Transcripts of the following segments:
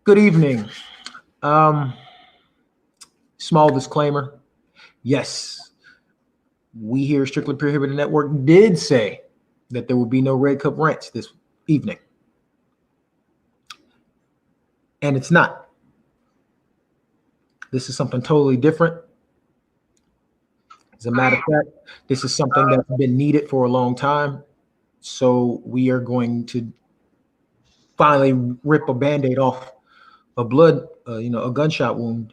Good evening. Um, Small disclaimer. Yes, we here at Strictly Prohibited Network did say that there would be no Red Cup rants this evening. And it's not. This is something totally different. As a matter of fact, this is something that's been needed for a long time. So we are going to finally rip a band-aid off a blood, a gunshot wound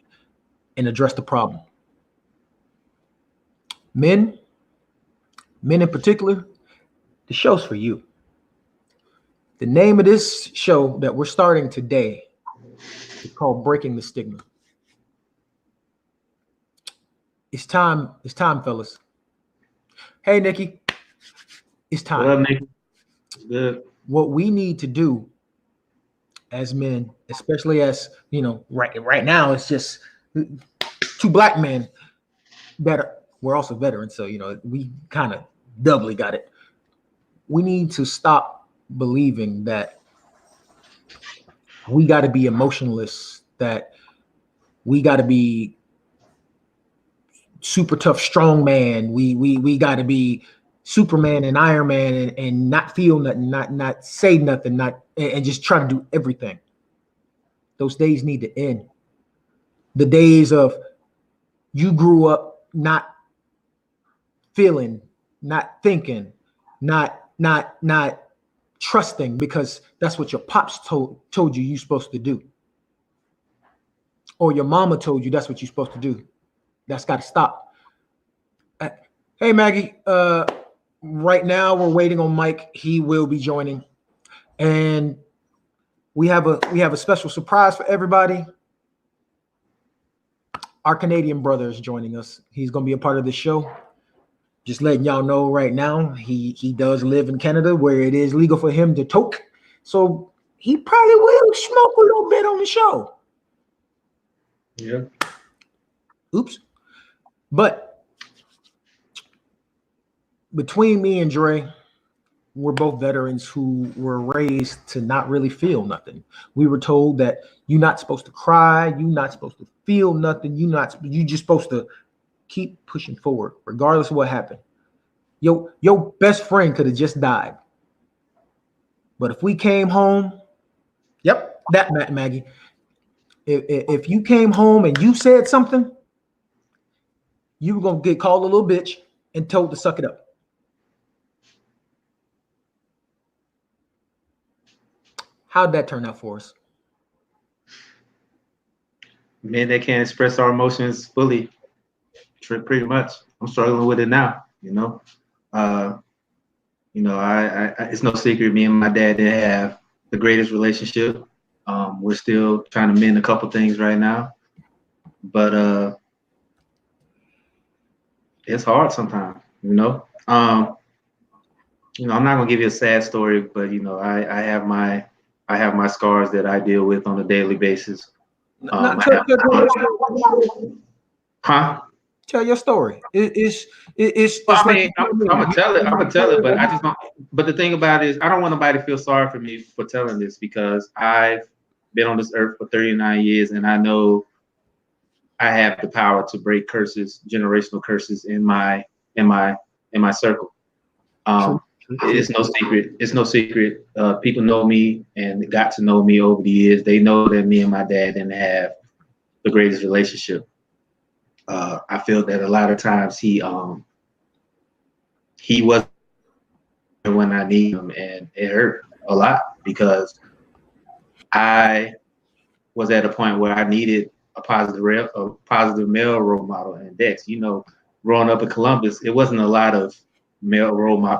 and address the problem. Men, men in particular, the show's for you. The name of this show that we're starting today is called Breaking the Stigma. It's time, fellas. Hey, Nikki, it's time. What up, Nick? Good. What we need to do as men, especially as right now, it's just two black men that we're also veterans, so we kind of doubly got it. We need to stop believing that we got to be emotionless, that we got to be super tough, strong man. We got to be Superman and Iron Man and not feel nothing, not say nothing, not and just try to do everything. Those days need to end. The days of you grew up not feeling, not thinking, not trusting because that's what your pops told you you're supposed to do. Or your mama told you that's what you're supposed to do. That's got to stop. Hey, Maggie. Right now we're waiting on Mike. He will be joining, and we have a special surprise for everybody. Our Canadian brother is joining us. He's going to be a part of the show. Just letting y'all know right now, he does live in Canada where it is legal for him to toke, so he probably will smoke a little bit on the show. Yeah. Oops. But between me and Dre, we're both veterans who were raised to not really feel nothing. We were told that you're not supposed to cry, you're not supposed to feel nothing, you just supposed to keep pushing forward, regardless of what happened. Your best friend could have just died. But if we came home, yep, that Maggie. If you came home and you said something, you were gonna get called a little bitch and told to suck it up. How'd that turn out for us? Men that can't express our emotions fully, pretty much. I'm struggling with it now. I it's no secret. Me and my dad didn't have the greatest relationship. We're still trying to mend a couple things right now, but it's hard sometimes. I'm not gonna give you a sad story, but I have my scars that I deal with on a daily basis. Huh? Tell your story. It's Well, like I'm gonna tell it. I'm gonna tell it, but I just don't. But the thing about it is, I don't want nobody to feel sorry for me for telling this because I've been on this earth for 39 years, and I know I have the power to break curses, generational curses in my circle. It's no secret. It's no secret. People know me and got to know me over the years. They know that me and my dad didn't have the greatest relationship. I feel that a lot of times he wasn't when I need him, and it hurt a lot because I was at a point where I needed a positive male role model. And Dex, growing up in Columbus, it wasn't a lot of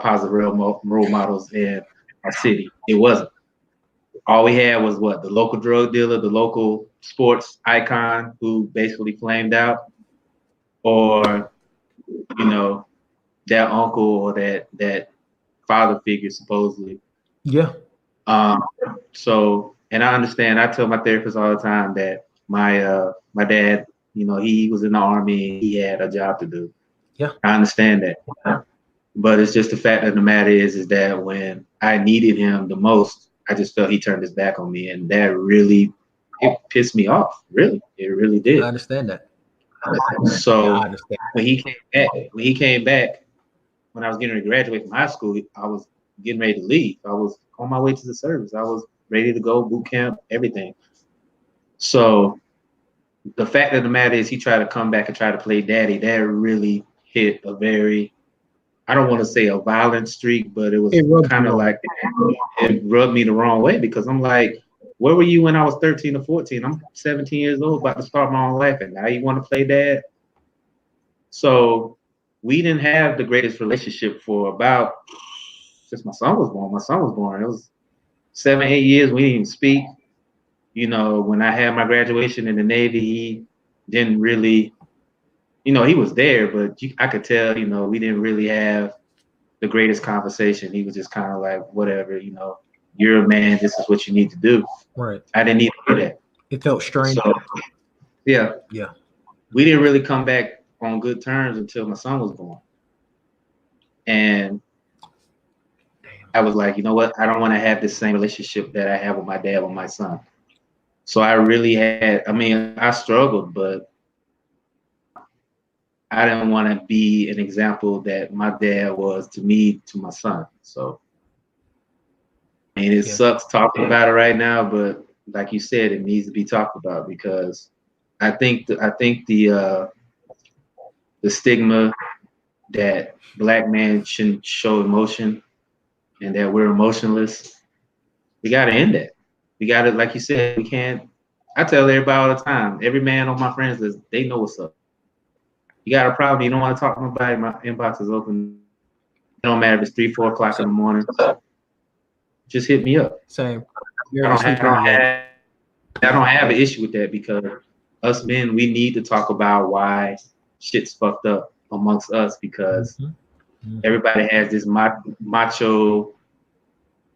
positive role models in our city. It wasn't. All we had was the local drug dealer, the local sports icon who basically flamed out, or that uncle or that father figure supposedly. Yeah. So, and I understand. I tell my therapist all the time that my dad, he was in the army and he had a job to do. Yeah. I understand that. But it's just the fact of the matter is that when I needed him the most, I just felt he turned his back on me, and that really it pissed me off. Really, it really I did. understand that. Yeah, So I understand. when he came back, when I was getting ready to graduate from high school, I was getting ready to leave. I was on my way to the service. I was ready to go, boot camp, everything. So the fact of the matter is, he tried to come back and try to play daddy. That really hit a very, I don't want to say a violent streak, but it was It rubs kind you of wrong. like it rubbed me the wrong way because I'm like, where were you when I was 13 or 14? I'm 17 years old, about to start my own life, and now you want to play dad? So we didn't have the greatest relationship for about since my son was born. My son was born. It was 7, 8 years. We didn't even speak. When I had my graduation in the Navy, he didn't really, he was there, but I could tell, we didn't really have the greatest conversation. He was just kind of like, whatever, you're a man. This is what you need to do. Right. I didn't need to do that. It felt strange. So, yeah, Yeah. we didn't really come back on good terms until my son was born. And I was like, you know what? I don't want to have the same relationship that I have with my dad with my son. So I really I struggled, but I didn't want to be an example that my dad was to me, to my son. So, it sucks talking about it right now, but like you said, it needs to be talked about because I think the stigma that black men shouldn't show emotion and that we're emotionless, we got to end that. We got to, like you said, we can't. I tell everybody all the time, every man on my friends list, they know what's up. You got a problem, you don't want to talk to nobody, my inbox is open. It don't matter if it's 3, 4 o'clock in the morning. Just hit me up. Same. I don't have an issue with that because us men, we need to talk about why shit's fucked up amongst us because everybody has this macho,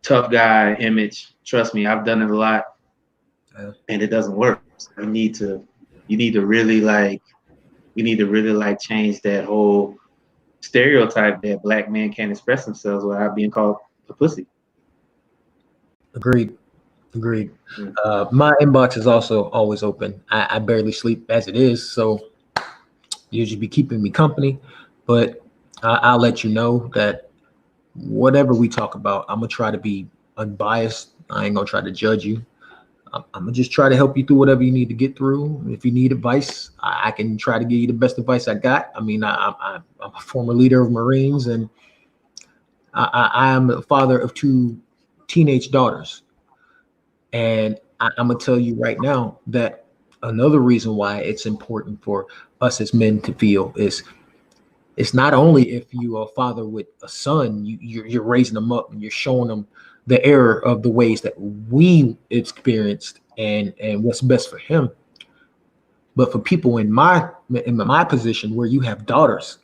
tough guy image. Trust me, I've done it a lot, and it doesn't work. So you need to really change that whole stereotype that black men can't express themselves without being called a pussy. Agreed. My inbox is also always open. I barely sleep as it is, so usually be keeping me company. But I'll let you know that whatever we talk about, I'm gonna try to be unbiased. I ain't gonna try to judge you. I'm gonna just try to help you through whatever you need to get through. If you need advice, I can try to give you the best advice I got. I mean, I'm a former leader of Marines, and I am the father of 2 teenage daughters. And I'm gonna tell you right now that another reason why it's important for us as men to feel is it's not only if you are a father with a son, you're raising them up and you're showing them the error of the ways that we experienced and what's best for him. But for people in my position where you have daughters,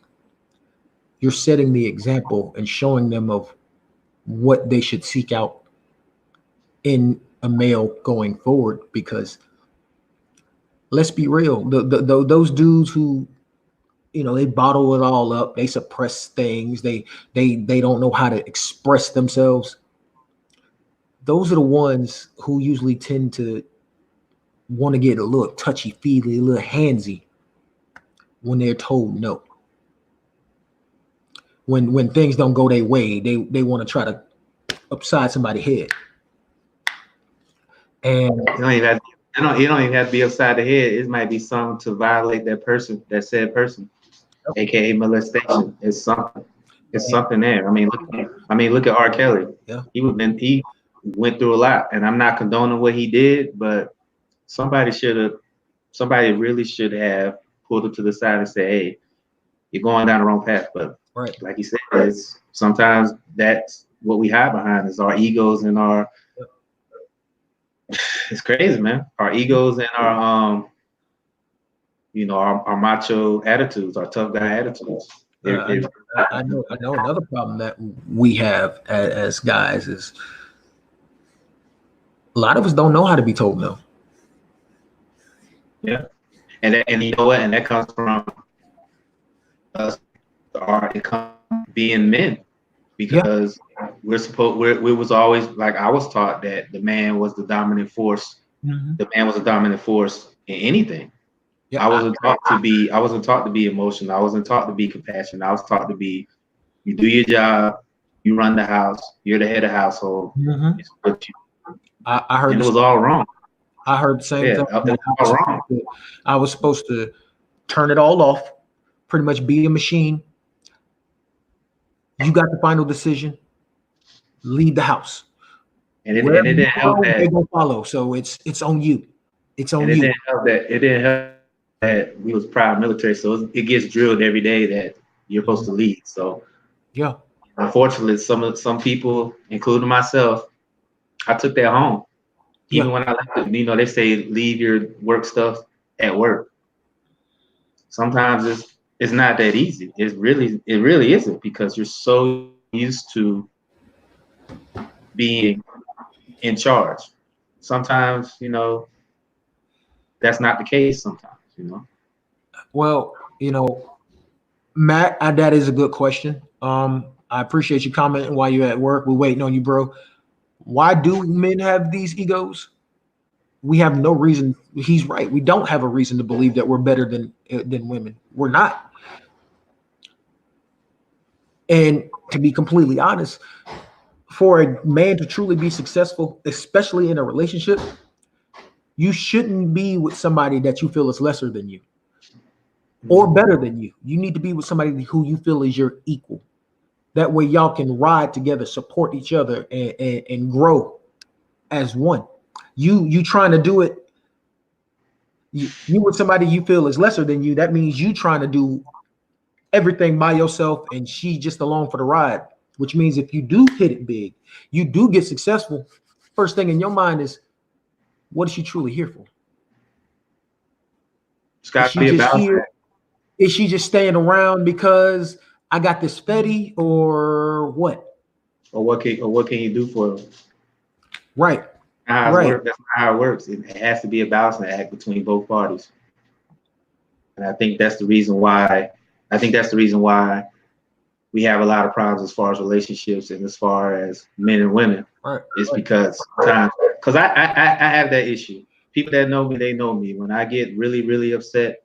you're setting the example and showing them of what they should seek out in a male going forward. Because let's be real, those dudes who they bottle it all up, they suppress things, they don't know how to express themselves. Those are the ones who usually tend to want to get a little touchy feely, a little handsy when they're told no. When things don't go their way, they want to try to upside somebody's head. And you don't even have to be upside the head. It might be something to violate that said person, aka molestation. It's something. It's something there. Look at R. Kelly. Yeah. He went through a lot, and I'm not condoning what he did, but somebody really should have pulled him to the side and said, "Hey, you're going down the wrong path." But like you said, sometimes that's what we hide behind is our egos and our. It's crazy, man. Our egos and our our macho attitudes, our tough guy attitudes. I know another problem that we have as guys is a lot of us don't know how to be told no. Yeah, and you know what? And that comes from us, being men, because we was always, like, I was taught that the man was the dominant force the man was a dominant force in anything. Yeah, I wasn't taught to be emotional. I wasn't taught to be compassionate. I was taught to be, you do your job, you run the house, you're the head of household. It's what you, I heard and it was all wrong. I heard the same Yeah, thing. it was all wrong. I was supposed to turn it all off, pretty much be a machine. You got the final decision. Leave the house. And it Wherever didn't you help go, that. they gonna follow. So it's on you. It's on And it you. didn't help that. It didn't help that we was proud military, so it gets drilled every day that you're supposed to lead. So Yeah. unfortunately, some people, including myself, I took that home. Even when I left it, they say leave your work stuff at work. Sometimes it's not that easy. It really isn't, because you're so used to being in charge. Sometimes, that's not the case sometimes. Well, Matt, that is a good question. I appreciate you commenting while you're at work. We're waiting on you, bro. Why do men have these egos? We have no reason. He's right. We don't have a reason to believe that we're better than women. We're not. And to be completely honest, for a man to truly be successful, especially in a relationship, you shouldn't be with somebody that you feel is lesser than you or better than you. You need to be with somebody who you feel is your equal. That way y'all can ride together, support each other, and grow as one. You trying to do it, you with somebody you feel is lesser than you, that means you trying to do everything by yourself and she just along for the ride, which means if you do hit it big, you do get successful, first thing in your mind is, what is she truly here for? It's got to be about that. Is she just staying around because I got this fetty or what? Or what can you do for them? Right. That's not how it works. It has to be a balancing act between both parties. And I think that's the reason why we have a lot of problems as far as relationships and as far as men and women. Right. It's because I have that issue. People that know me, they know me. When I get really, really upset,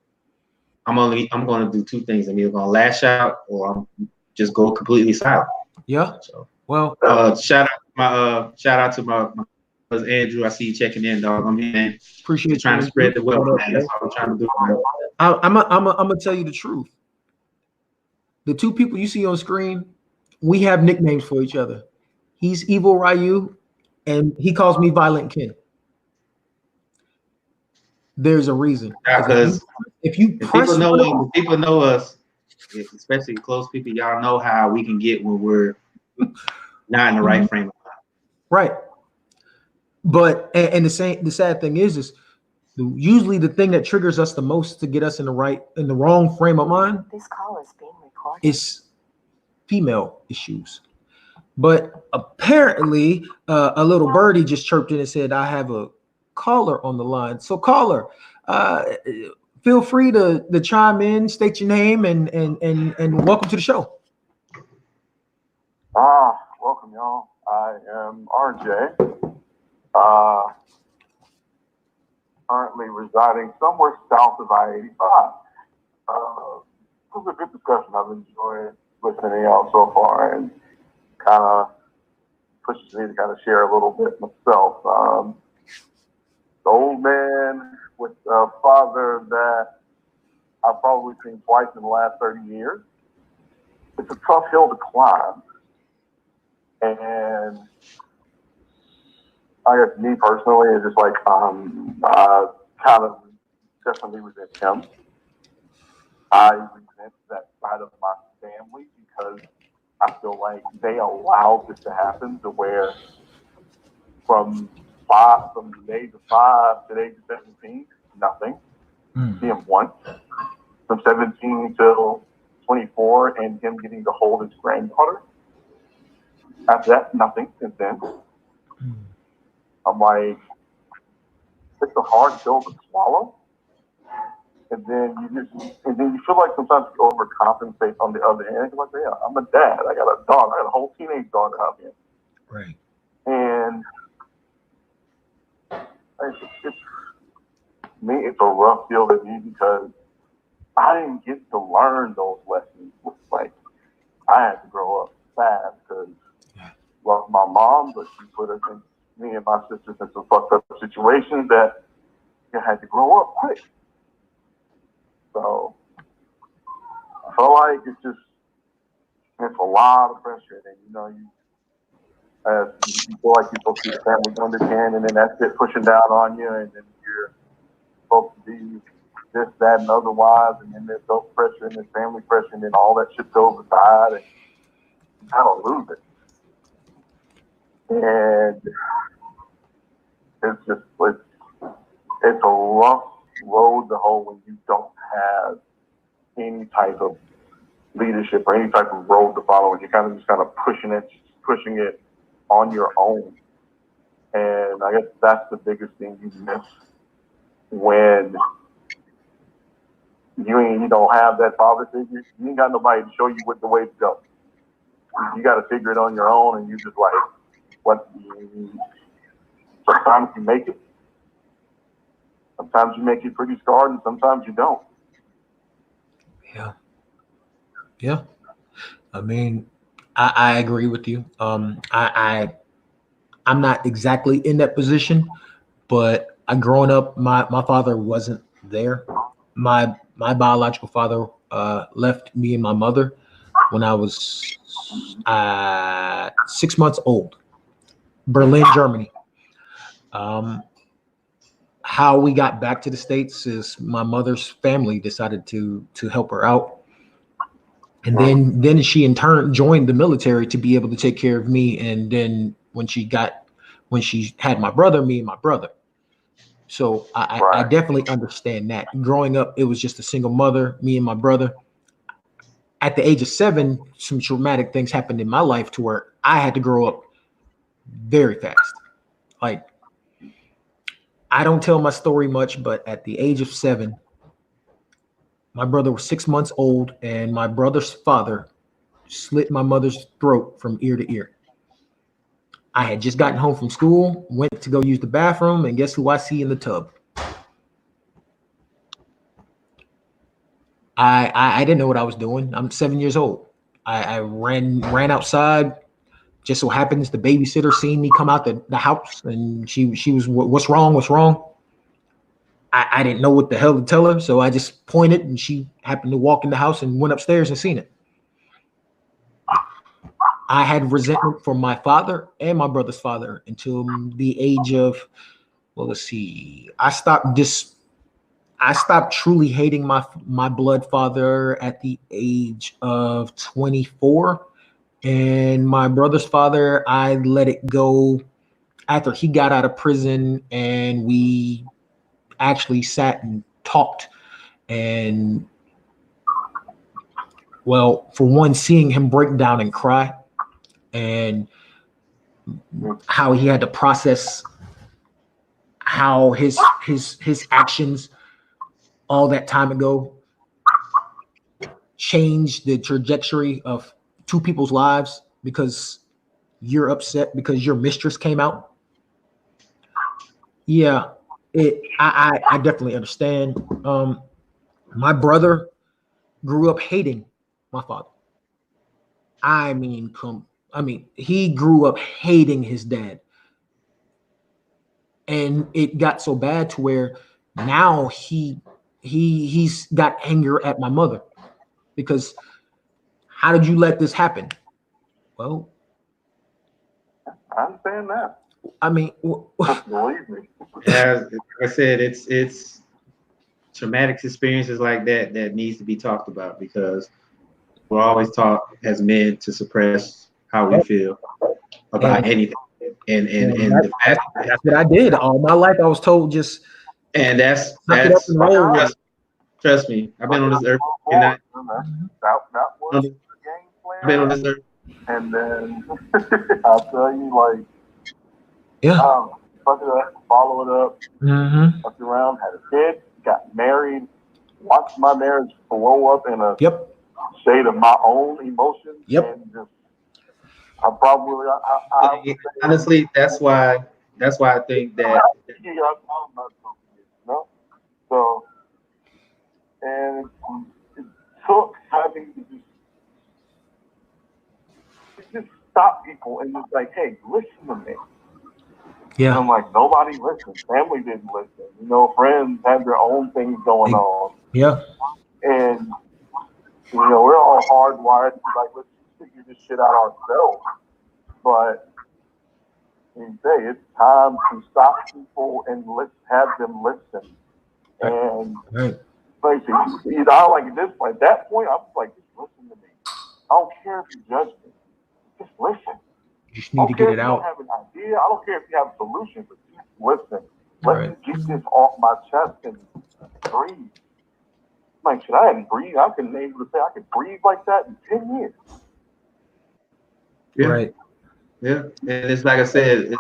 I'm going to do two things. I'm either going to lash out or I'm just go completely silent. Yeah. So, well, shout out to my cousin Andrew. I see you checking in, dog. I'm here, man. Appreciate just trying to spread the wealth, man. That's all I'm trying to do. I'm gonna tell you the truth. The two people you see on screen, we have nicknames for each other. He's Evil Ryu, and he calls me Violent Ken. There's a reason. Because if people know us, especially close people, y'all know how we can get when we're not in the right frame of mind. Right. But and the sad thing is usually the thing that triggers us the most to get us in the wrong frame of mind. This call is being recorded. Is female issues. But apparently, a little birdie just chirped in and said, "I have a caller on the line." So, caller, feel free to chime in, state your name, and welcome to the show. Welcome, y'all. I am RJ. Currently residing somewhere south of I-85. This was a good discussion. I've enjoyed listening to y'all so far, and kind of pushes me to kind of share a little bit myself. The old man with a father that I've probably seen twice in the last 30 years. It's a tough hill to climb. And I guess me personally is just like, I kind of definitely resent him. I resent that side of my family because I feel like they allowed this to happen to where from the age of 5 to the age of 17, nothing. See him once. From 17 till 24 and him getting to hold his granddaughter. After that, nothing since then. I'm like, it's a hard pill to swallow. And then you feel like sometimes you overcompensate on the other end. You're like, yeah, I'm a dad. I got a dog. I got a whole teenage daughter out here. Right. And it's me, it's a rough deal to me because I didn't get to learn those lessons. Like, I had to grow up fast because love my mom, but she put us in, me and my sisters in some fucked up situations that you had to grow up quick. So I feel like it's a lot of pressure, and you know, you feel like you're supposed to be the family wonderkin, and then that's it pushing down on you, and then you're supposed to be this, that, and otherwise, and then there's self pressure and there's family pressure, and then all that shit goes aside, and you kind of lose it. And it's a rough road to hoe when you don't have any type of leadership or any type of road to follow, and you're kind of pushing it on your own. And I guess that's the biggest thing you miss when you don't have that father figure. You ain't got nobody to show you what the way to go. You got to figure it on your own, and you just like, sometimes you make it. Sometimes you make it pretty scarred, and sometimes you don't. Yeah. I mean, I agree with you. I'm not exactly in that position, but growing up, my father wasn't there. My biological father left me and my mother when I was 6 months old. Berlin, Germany. How we got back to the States is my mother's family decided to help her out. And then she in turn joined the military to be able to take care of me. And then when she had my brother, me and my brother. So I definitely understand that. Growing up, it was just a single mother, me and my brother. At the age of 7, some traumatic things happened in my life to where I had to grow up very fast. Like, I don't tell my story much, but at the age of 7, my brother was 6 months old, and my brother's father slit my mother's throat from ear to ear. I had just gotten home from school, went to go use the bathroom, and guess who I see in the tub? I didn't know what I was doing. I'm 7 years old. I ran outside. Just so happens the babysitter seen me come out the house, and she was, what's wrong? What's wrong? I didn't know what the hell to tell her, so I just pointed, and she happened to walk in the house and went upstairs and seen it. I had resentment for my father and my brother's father until the age of, well, let's see. I stopped truly hating my blood father at the age of 24. And my brother's father, I let it go after he got out of prison, and we actually sat and talked. And, well, for one, seeing him break down and cry, and how he had to process how his actions all that time ago changed the trajectory of two people's lives because you're upset because your mistress came out. Yeah, I definitely understand. My brother grew up hating my father. I mean, he grew up hating his dad. And it got so bad to where now he's got anger at my mother because how did you let this happen? Well, I understand that. I mean, believe me. As I said, it's traumatic experiences like that needs to be talked about, because we're always taught as men to suppress how we feel about anything. And the fact that's what I did all my life. I was told just that's trust me. I've been on this earth and that was the game plan. I've been on this earth. And then I'll tell you, like, fuck it up, follow it up, fucked around, had a kid, got married, watched my marriage blow up in a state of my own emotions, and just honestly, that's why I think that people and it's like, hey, listen to me. Yeah. And I'm like, nobody listened. Family didn't listen. You know, friends had their own things going on. Yeah. And, you know, we're all hardwired to like, let's figure this shit out ourselves. But you say it's time to stop people and let's have them listen. And Right. basically, you know, like at this point, at that point, I was like, just listen to me. I don't care if you judge me. Just listen. You just need to get it out. I don't care if you don't have an idea. I don't care if you have a solution, but just listen. Let Right. me get this off my chest and breathe. Like, shit, I hadn't breathed. I couldn't be able to say I could breathe like that in 10 years. Yeah. Right. Yeah. And it's like I said,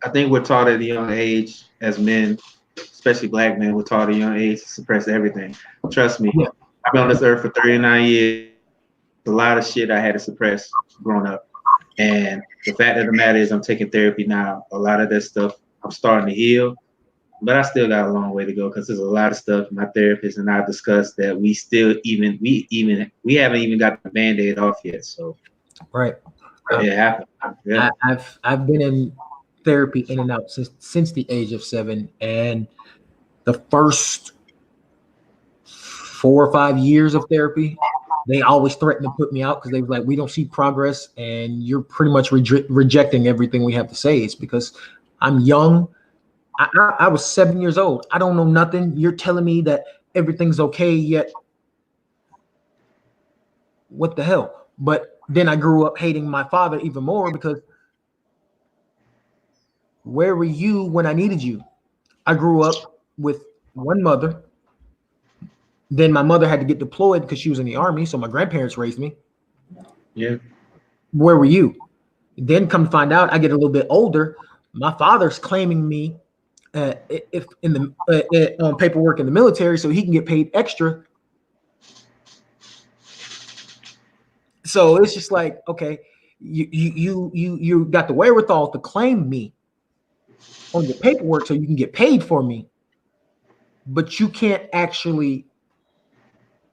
I think we're taught at a young age as men, especially black men, we're taught at a young age to suppress everything. Trust me, Yeah. I've been on this earth for 39 years. A lot of shit I had to suppress growing up. And the fact of the matter is I'm taking therapy now. A lot of that stuff I'm starting to heal, but I still got a long way to go because there's a lot of stuff my therapist and I discussed that we haven't even got the Band-Aid off yet. So Right. it happened. Yeah. I've been in therapy in and out since the age of 7, and the first 4 or 5 years of therapy, they always threatened to put me out because they were like, we don't see progress and you're pretty much rejecting everything we have to say. It's because I'm young. I was 7 years old. I don't know nothing. You're telling me that everything's okay, yet what the hell? But then I grew up hating my father even more because where were you when I needed you? I grew up with one mother. Then my mother had to get deployed because she was in the army. So my grandparents raised me. Yeah. Where were you? Then come to find out, I get a little bit older. My father's claiming me if in the on paperwork in the military, so he can get paid extra. So it's just like, okay, you got the wherewithal to claim me on your paperwork, so you can get paid for me, but you can't actually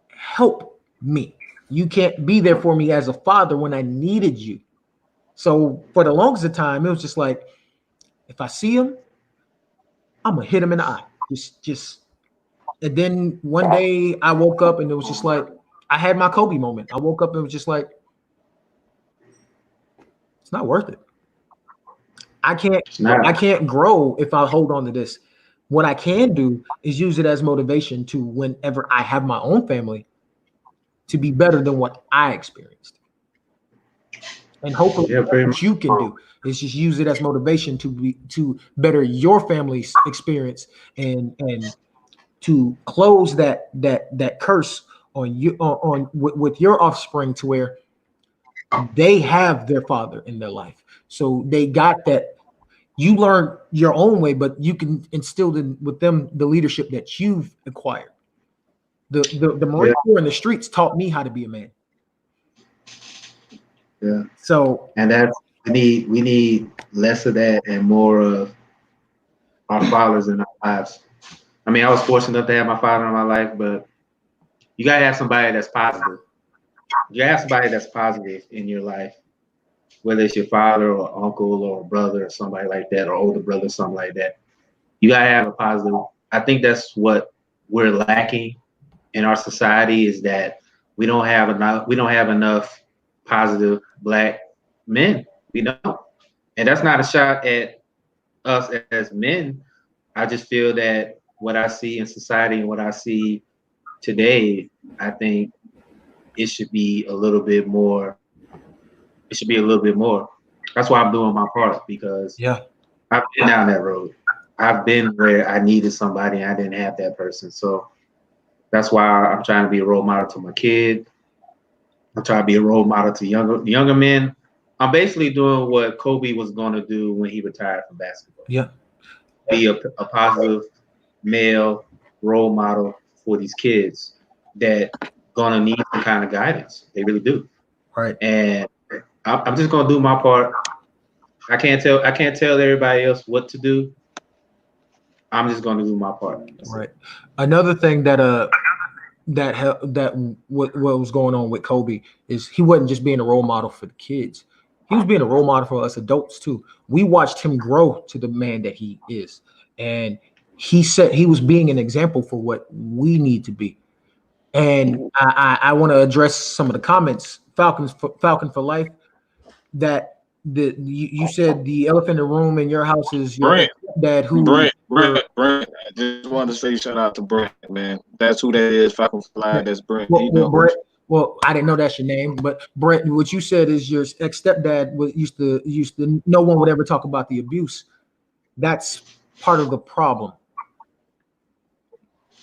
help me. You can't be there for me as a father when I needed you. So for the longest of time, it was just like, if I see him, I'm gonna hit him in the eye. Just. And then one day I woke up and it was just like, I had my Kobe moment. I woke up and it was just like, it's not worth it. I can't grow if I hold on to this. What I can do is use it as motivation to whenever I have my own family to be better than what I experienced. And hopefully what you can do is just use it as motivation to better your family's experience and to close that curse on you with your offspring to where they have their father in their life. So they got that. You learn your own way, but you can instill with them the leadership that you've acquired. The Marine Corps in the streets taught me how to be a man. Yeah. So and that's we need less of that and more of our fathers in our lives. I mean, I was fortunate enough to have my father in my life, but you gotta have somebody that's positive. You gotta have somebody that's positive in your life, whether it's your father or uncle or brother or somebody like that, or older brother, something like that. You gotta have a positive. I think that's what we're lacking in our society is that we don't have enough positive black men. We don't. And that's not a shot at us as men. I just feel that what I see in society and what I see today, I think it should be a little bit more. It should be a little bit more. That's why I'm doing my part because I've been down that road. I've been where I needed somebody and I didn't have that person. So that's why I'm trying to be a role model to my kid. I'm trying to be a role model to younger men. I'm basically doing what Kobe was going to do when he retired from basketball. Yeah. Be a positive male role model for these kids that gonna need some kind of guidance. They really do. Right. And I'm just gonna do my part. I can't tell everybody else what to do. I'm just gonna do my part. Right. Another thing that what was going on with Kobe is he wasn't just being a role model for the kids. He was being a role model for us adults too. We watched him grow to the man that he is, and he said he was being an example for what we need to be. And I want to address some of the comments. Falcon for life. That you said the elephant in the room in your house is your Brent. dad who Brent. I just wanted to say shout out to Brent, man. That's who that is. Falcon Fly. That's Brent. He knows. Brent. Well, I didn't know that's your name, but Brent, what you said is your ex stepdad was used to. No one would ever talk about the abuse. That's part of the problem.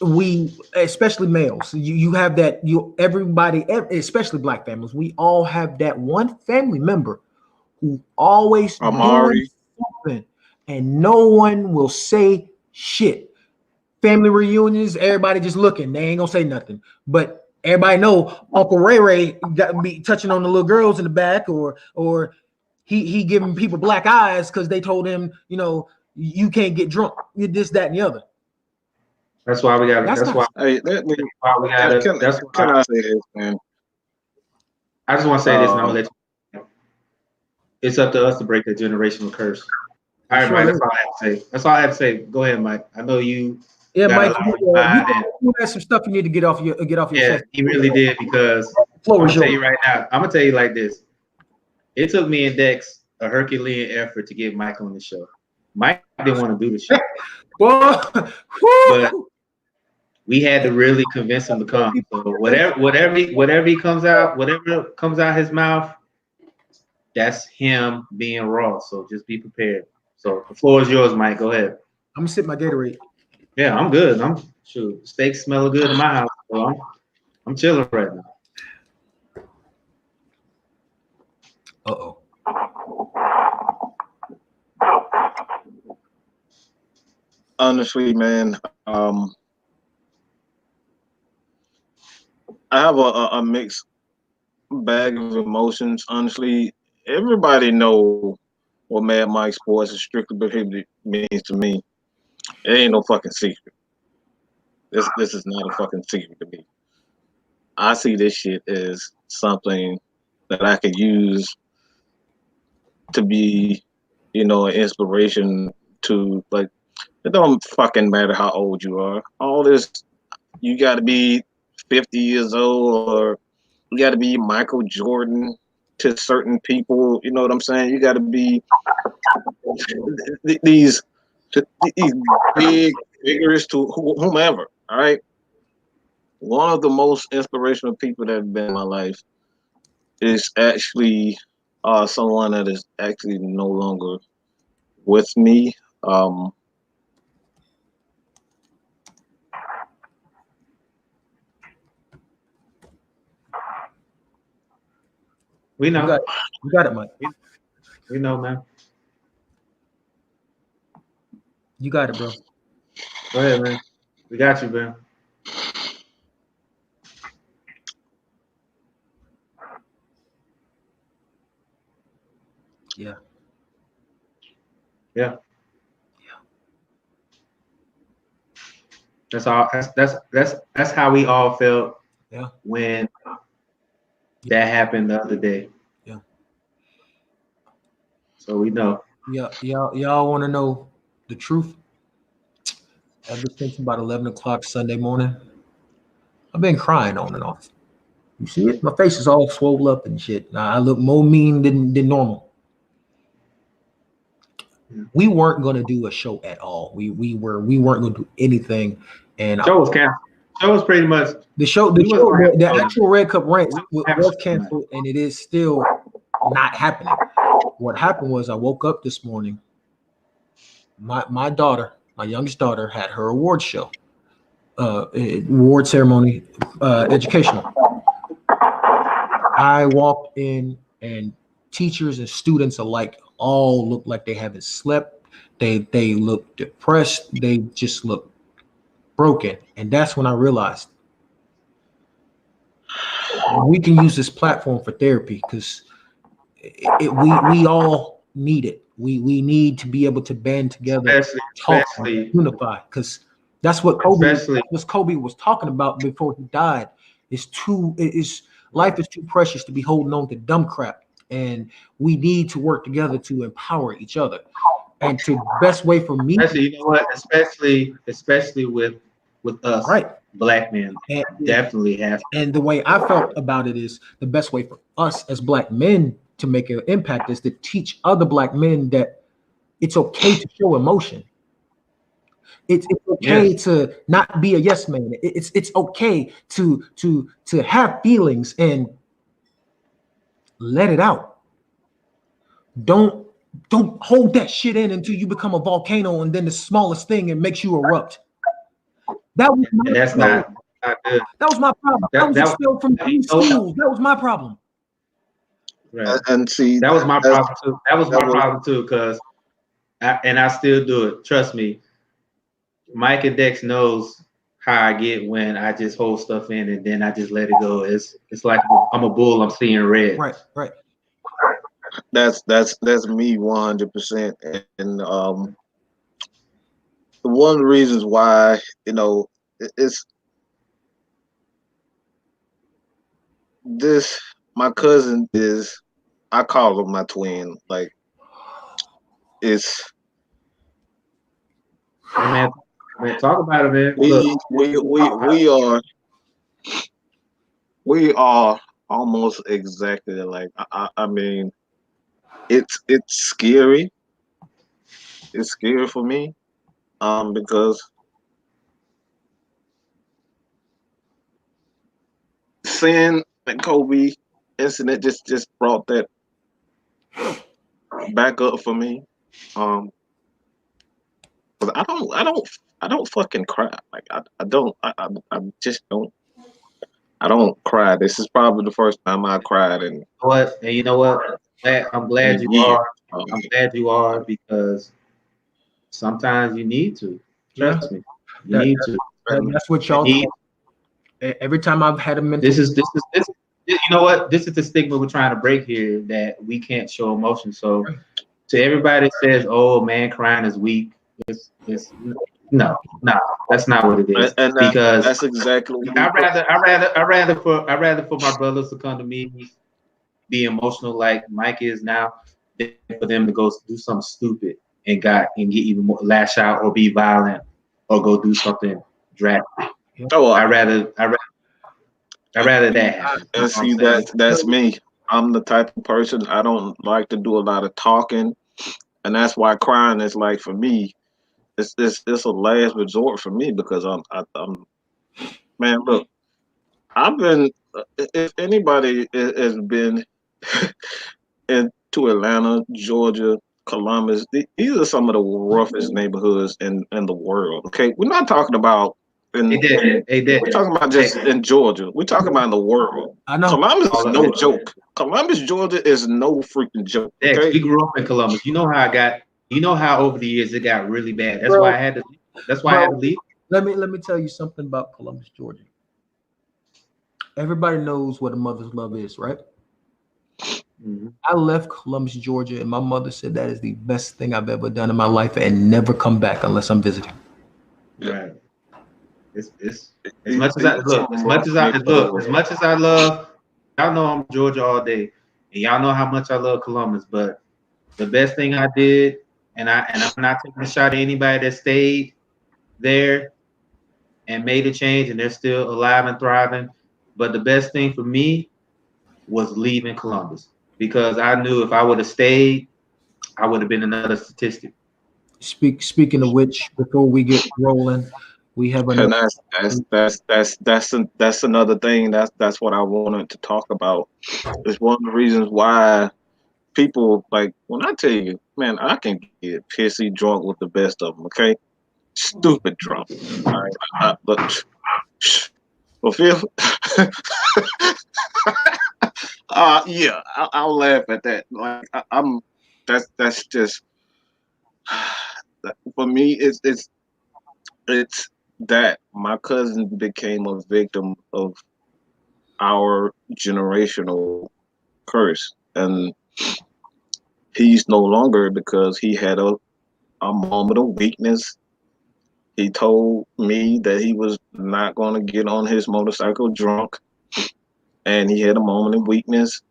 We, especially males, you have that. Everybody, especially black families, we all have that one family member who always doing something, and no one will say shit. Family reunions, everybody just looking. They ain't gonna say nothing, but everybody know Uncle Ray got be touching on the little girls in the back, or he giving people black eyes because they told him, you can't get drunk. You this, that, and the other. That's why we got. That's why we got. That's why. Can I say this, man? I just want to say this, and I'm gonna let you. It's up to us to break the generational curse. All right, Mike. That's all I have to say. That's all I have to say. Go ahead, Mike. I know you. Yeah, Mike. You have some stuff you need to get off your chest. Yeah, he really did, because I'm gonna tell you right now. I'm gonna tell you like this. It took me and Dex a Herculean effort to get Mike on the show. Mike didn't want to do the show, but we had to really convince him to come. So whatever he comes out, whatever comes out his mouth, that's him being raw. So just be prepared. So the floor is yours, Mike. Go ahead. I'm gonna sip my Gatorade. Yeah, I'm good. Steaks smell good in my house. So I'm chilling right now. Uh-oh. Honestly, man, I have a mixed bag of emotions. Honestly, everybody know what Mad Mike Sports is strictly prohibited means to me. It ain't no fucking secret. This is not a fucking secret to me. I see this shit as something that I could use to be, an inspiration to, like, it don't fucking matter how old you are. All this, you got to be 50 years old, or you got to be Michael Jordan to certain people. You know what I'm saying? You got to be these big figures to whomever. All right. One of the most inspirational people that have been in my life is actually someone that is actually no longer with me. We know. You got it, Mike. We know, man. You got it, bro. Go ahead, man. We got you, man. Yeah. Yeah. That's all. That's how we all felt. Yeah. When that happened the other day. Yeah. So we know. Yeah. Y'all want to know the truth? Ever since about 11 o'clock Sunday morning, I've been crying on and off. You see it? My face is all swollen up and shit. I look more mean than normal. We weren't going to do a show at all. We weren't going to do anything. And show was canceled. Show was pretty much the actual Red Cup rant was canceled, and it is still not happening. What happened was I woke up this morning. My daughter, my youngest daughter, had her award show, award ceremony, educational. I walked in, and teachers and students alike all looked like they haven't slept. They look depressed. They just look broken. And that's when I realized we can use this platform for therapy, because we all need it. We need to be able to band together, talk, unify, because that's what Kobe was talking about before he died. Life is too precious to be holding on to dumb crap. and we need to work together to empower each other. And to best way for me, Especially, you know what? Especially with us right? black men, And, definitely have. and the way I felt about it is the best way for us as black men to make an impact is to teach other black men that it's okay to show emotion. It's okay Yes, to not be a yes man. It's okay to have feelings and let it out. Don't don't hold that shit in until you become a volcano and then the smallest thing it makes you erupt. That was my and that's problem. not good. That was my problem. I was That expelled from you 3 schools. That was my problem. right. And see, That was my that's problem too. That was that my was problem too, because I still do it. Trust me. Mike and Dex knows how I get when I just hold stuff in and then I just let it go. It's like I'm a bull. I'm seeing red. Right, right. that's me 100%. And one of the reasons why, it's this. My cousin is, I call him my twin. Like, it's Hey, man, talk about it, man. we Look, we we we are we are almost exactly like, I mean, it's scary. It's scary for me, because seeing the Kobe incident just brought that back up for me. Um, 'Cause I don't fucking cry. Like, I don't I just don't I don't cry. This is probably the first time I cried what? And you know what? I'm in a glad you year. are. I'm glad you are, because sometimes you need to. Yeah. Trust me, you That, need to. And that's what You y'all need. taught. Every time I've had a mental, This. You know what? This is the stigma we're trying to break here, that we can't show emotion. So to everybody that says, "Oh man, crying is weak," it's no, no, that's not what it is. and Because that's exactly I rather for my brothers to come to me, be emotional like Mike is now, than for them to go do something stupid and get even more, lash out or be violent or go do something drastic. oh I rather that happen. You know and what I'm see, saying? that's me. I'm the type of person, I don't like to do a lot of talking, and that's why crying is, like, for me, it's a last resort for me, because I'm man, look, I've been, if anybody has been into Atlanta, Georgia, Columbus, these are some of the roughest neighborhoods in the world. Okay, we're not talking about Hey, in Dex. Hey, Dex. we're talking about Hey, just in Georgia. We're talking about in the world. I know. Columbus is all of no it. joke. Columbus, Georgia is no freaking joke. Dex, Okay, we grew up in Columbus. You know how I got. You know how over the years it got really bad. That's why Bro, I had to. That's why I had to bro, leave. let me tell you something about Columbus, Georgia. Everybody knows what a mother's love is, right? Mhm. I left Columbus, Georgia, and my mother said that is the best thing I've ever done in my life, and never come back unless I'm visiting. yeah. Right. It's as These much as I are some look, as much rough as I look, neighborhoods. as much as I love, y'all know I'm Georgia all day, and y'all know how much I love Columbus. But the best thing I did, and I'm not taking a shot at anybody that stayed there and made a change, and they're still alive and thriving. But the best thing for me was leaving Columbus, because I knew if I would have stayed, I would have been another statistic. Speaking of which, before we get rolling, we have And another. that's another thing. That's what I wanted to talk about. It's one of the reasons why people, like, when I tell you, man, I can get pissy drunk with the best of them. Okay, stupid drunk. All right, but well, feel. Yeah, I'll laugh at that. Like, I'm. That's just for me. It's that my cousin became a victim of our generational curse, and he's no longer, because he had a moment of weakness. He told me that he was not going to get on his motorcycle drunk, and he had a moment of weakness.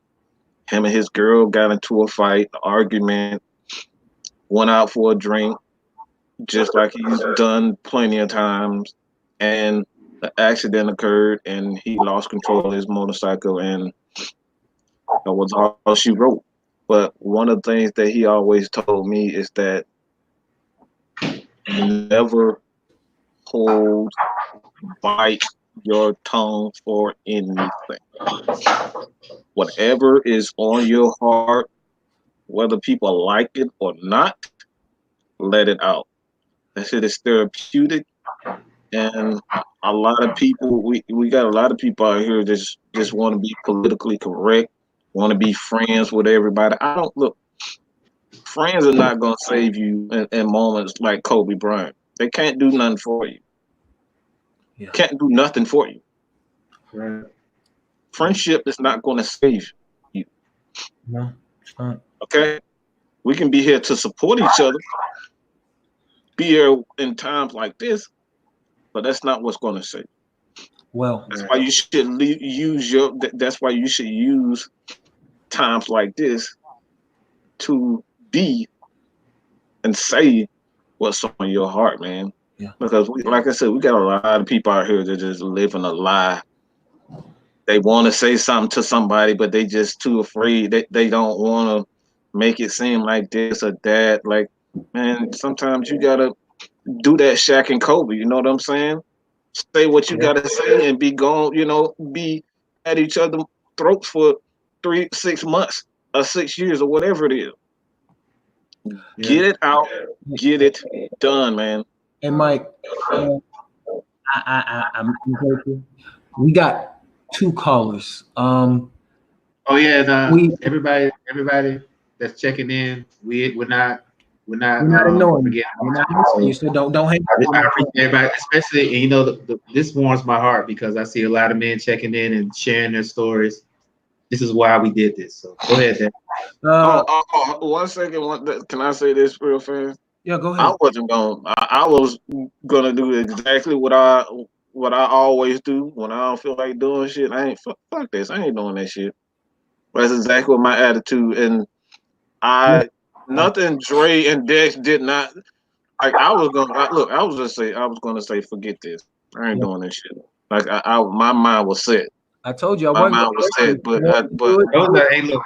Him and his girl got into a fight, an argument, went out for a drink, just like he's done plenty of times, and an accident occurred, and he lost control of his motorcycle, and that was all she wrote. But one of the things that he always told me is that never hold, bite your tongue for anything. Whatever is on your heart, whether people like it or not, let it out. That shit is therapeutic, and a lot of people, we got a lot of people out here just want to be politically correct, want to be friends with everybody. I don't look. Friends are not gonna save you in moments like Kobe Bryant. They can't do nothing for you. Yeah. Can't do nothing for you. Right. Friendship is not going to save you. No, it's not. Okay, we can be here to support each other, be here in times like this, but that's not what's going to save you. Well, That's why you should use your. That's why you should use times like this to be and say what's on your heart, man. Yeah. Because like I said, we got a lot of people out here that just living a lie. They want to say something to somebody, but they just too afraid. They don't want to make it seem like this or that. Like, man, sometimes you gotta do that Shaq and Kobe. You know what I'm saying? Say what you gotta say and be gone. You know, be at each other's throats for 6 months or 6 years or whatever it is. Get it out, get it done, man. and Mike, I'm grateful. We got 2 callers. Oh yeah, We- everybody that's checking in, we're not We're not ignoring you. forgetting. We're not ignoring you, so don't hang I appreciate everybody, especially, and you know, this warms my heart because I see a lot of men checking in and sharing their stories. This is why we did this. So go ahead, Dan. 1 second. Can I say this real fast? Yeah, go I ahead. wasn't going. I was gonna do exactly what I always do when I don't feel like doing shit. I ain't fuck this. I ain't doing that shit. That's exactly what my attitude. And nothing Dre and Dex did not. Like I was gonna look. I was gonna say forget this. I ain't doing this shit. Like my mind was set. I told you I My wasn't mind was set. But Hey, look.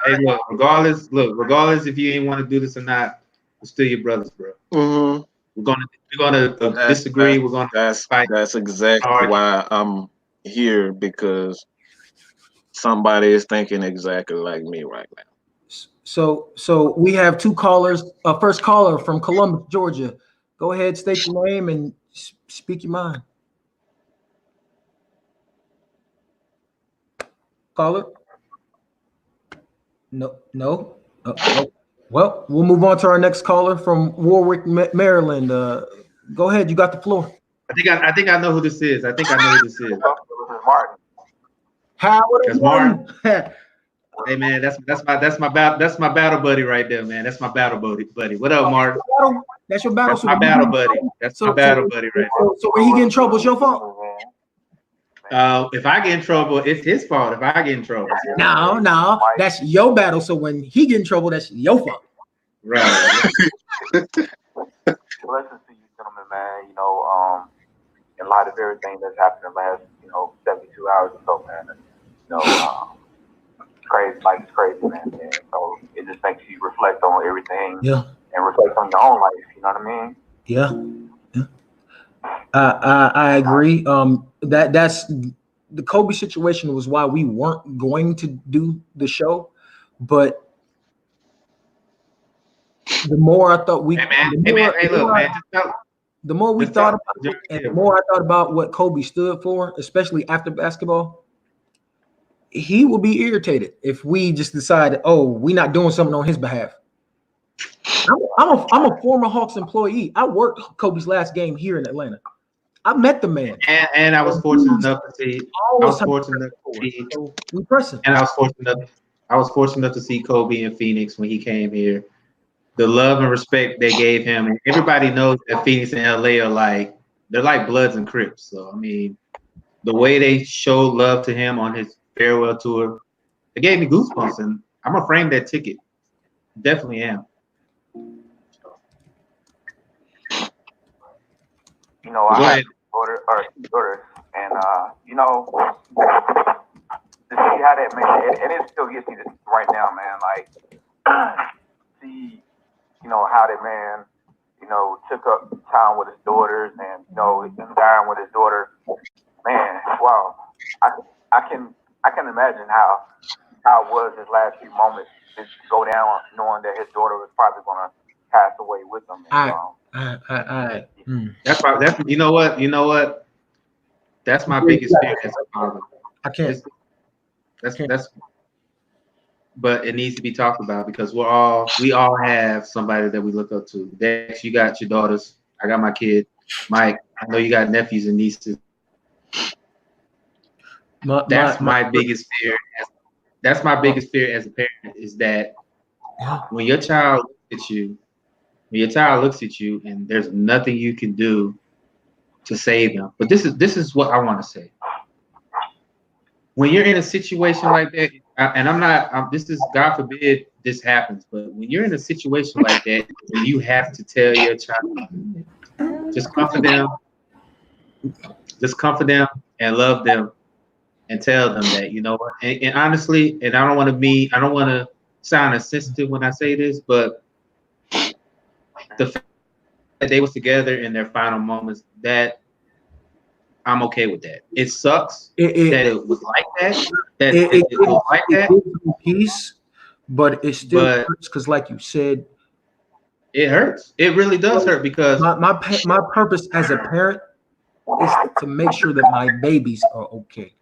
Regardless if you ain't want to do this or not, we're still your brothers, bro. mm-hmm. We're gonna disagree. We're gonna fight. That's exactly why I'm here, because somebody is thinking exactly like me right now. So we have 2 callers. First caller from Columbus, Georgia. Go ahead, state your name and speak your mind. Caller? No. Oh. Well, we'll move on to our next caller from Warwick, Maryland. Go ahead, you got the floor. I think I know who this is. I think I know who this is. This is Martin. Howard, That's Martin. Hey man, that's my battle buddy right there, man. That's my battle buddy. What up, Martin? That's your battle. That's my battle buddy. That's my battle buddy right there. So when he get in trouble, it's your fault. If I get in trouble, it's his fault. If I get in trouble, no, that's your battle. So when he get in trouble, that's your fault. Right. Blessings to you, gentlemen, man. You know, in light of everything that's happened in the last, 72 hours or so, man. Crazy, life is crazy, man. And so it just makes you reflect on everything, and reflect on your own life. You know what I mean? Yeah. I agree. That's the Kobe situation was why we weren't going to do the show, but the more I thought the more we thought about it, and the more I thought about what Kobe stood for, especially after basketball, he will be irritated if we just decide, we're not doing something on his behalf. I'm a former Hawks employee. I worked Kobe's last game here in Atlanta. I met the man, and I was fortunate enough to see. We pressing. And I was fortunate enough to see Kobe in Phoenix when he came here. The love and respect they gave him, and everybody knows that Phoenix and LA they're like Bloods and Crips. So I mean, the way they showed love to him on his farewell tour, it gave me goosebumps, and I'm gonna frame that ticket. Definitely am. You know, I have daughters, and you know, to see how that man, and it still gets me right now, man. Like, see, you know, how that man, you know, took up time with his daughters, and you know, dying with his daughter. Man, wow, I can imagine how it was his last few moments to go down, knowing that his daughter was probably gonna pass away with him. That's you know what. That's my biggest fear as a father. I can't. That's but it needs to be talked about because we all have somebody that we look up to. Dex, you got your daughters. I got my kid. Mike, I know you got nephews and nieces. That's my biggest fear. That's my biggest fear as a parent is that when your child looks at you, and there's nothing you can do to save them. But this is what I want to say. When you're in a situation like that, and this is God forbid this happens, but when you're in a situation like that, you have to tell your child, just comfort them and love them and tell them that, you know what, and honestly, and I don't want to sound insensitive when I say this, but the fact that they was together in their final moments, that I'm okay with that. It sucks that it was like that. It was like that. It gives me peace, but it still hurts because, like you said, it hurts. It really does hurt because my purpose as a parent is to make sure that my babies are okay.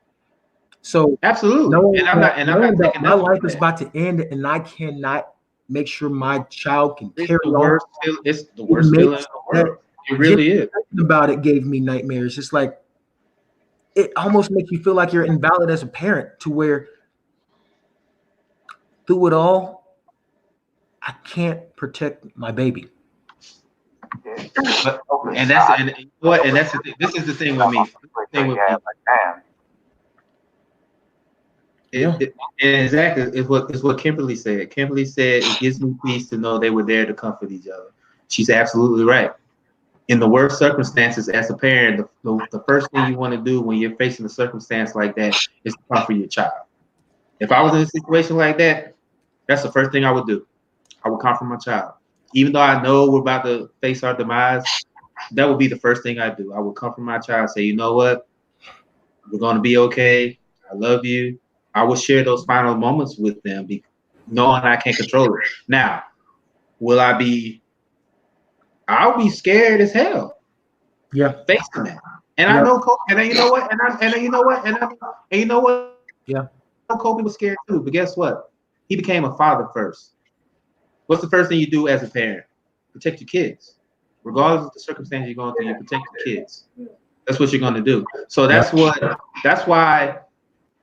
So absolutely, and I'm not taking my life is about to end, and I cannot make sure my child can carry on. It's the worst feeling in the world. It really is. Thinking about it gave me nightmares. It's like it almost makes you feel like you're invalid as a parent, to where through it all, I can't protect my baby. And that's the thing. This is the thing with me. Exactly. It's what Kimberly said. Kimberly said it gives me peace to know they were there to comfort each other. She's absolutely right. In the worst circumstances, as a parent, the first thing you want to do when you're facing a circumstance like that is to comfort your child. If I was in a situation like that, that's the first thing I would do. I would comfort my child. Even though I know we're about to face our demise, that would be the first thing I do. I would comfort my child, say, you know what? We're going to be okay. I love you. I will share those final moments with them, knowing I can't control it. Now, I'll be scared as hell. Yeah. Facing that. And I know Kobe, and you know what? Yeah. Kobe was scared too, but guess what? He became a father first. What's the first thing you do as a parent? Protect your kids. Regardless of the circumstance you're going through, you protect your kids. That's what you're going to do. So that's why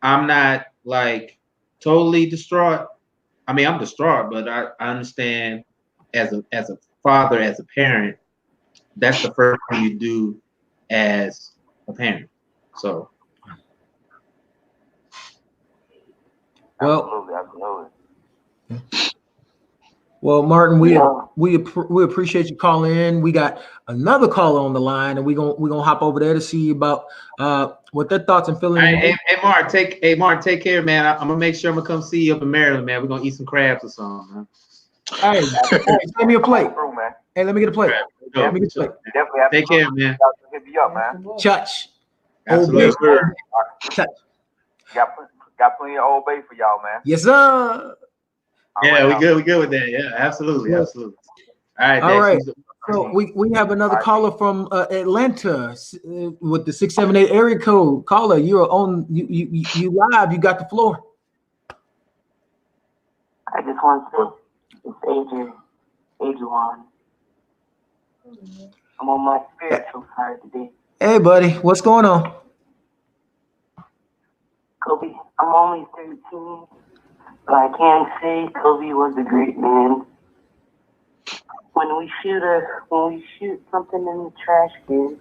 I'm not like totally distraught. I mean, I'm distraught, but I understand as a father, as a parent, that's the first thing you do as a parent. So absolutely. Well, Martin, we appreciate you calling in. We got another caller on the line, and we're gonna hop over there to see about what their thoughts and feelings. Hey, Mark, take care, man. I'm gonna make sure I'm gonna come see you up in Maryland, man. We're gonna eat some crabs or something, man. Hey, give me a plate. Hey, let me get a plate. Let me get a plate. Take care, man. Hit me up, man. Church. Absolutely. Church. Got plenty of Old Bay for y'all, man. Yes, sir. Yeah, we good with that. Yeah, absolutely. All right. All right. So we have another caller from Atlanta with the 678 area code. Caller, you're on. You live. You got the floor. I just want to say it's Adrian. I'm on my spiritual side today. Hey, buddy, what's going on? Kobe, I'm only 13. But I can say Kobe was a great man. When we shoot something in the trash can,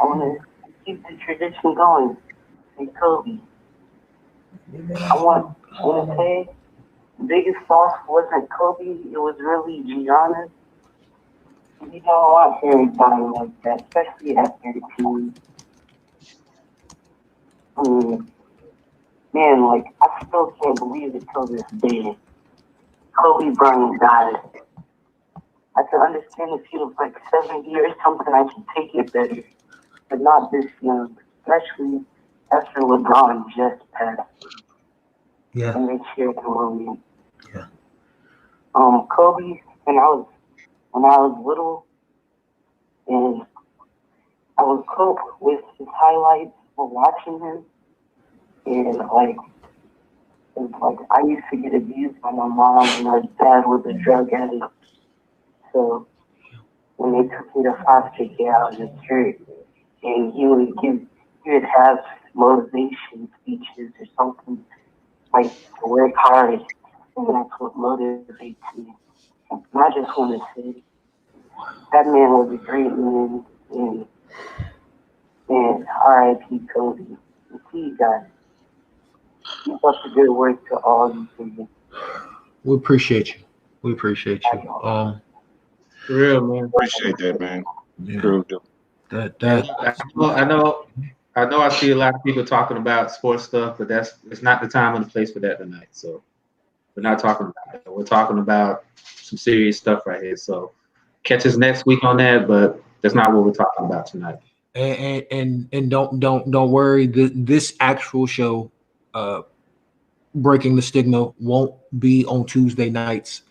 I want to keep the tradition going. Say Kobe. I want to say biggest loss wasn't Kobe, it was really Giannis. You don't want Harry dying like that, especially at 13. Man, like, I still can't believe it till this day. Kobe Bryant died. I can understand if he was like 70 or something, I can take it better. But not this young, especially after LeBron just passed. Yeah. And they shared the moment. Yeah. Kobe, when I was little, and I would cope with his highlights while watching him, and like, I used to get abused by my mom, and my dad was a drug addict. So when they took me to foster care, I was just hurt, and he would have motivation speeches or something like to work hard, and that's what motivates me. And I just want to say that man was a great man, and R.I.P. Kobe. He got keep up the good work to all you people. We appreciate you. We appreciate you. For real, man. Appreciate that, man. Yeah. True, do. I know. I see a lot of people talking about sports stuff, but it's not the time and the place for that tonight. So we're not talking about that. We're talking about some serious stuff right here. So catch us next week on that, but that's not what we're talking about tonight. And don't worry. This actual show, Breaking the Stigma, won't be on Tuesday nights,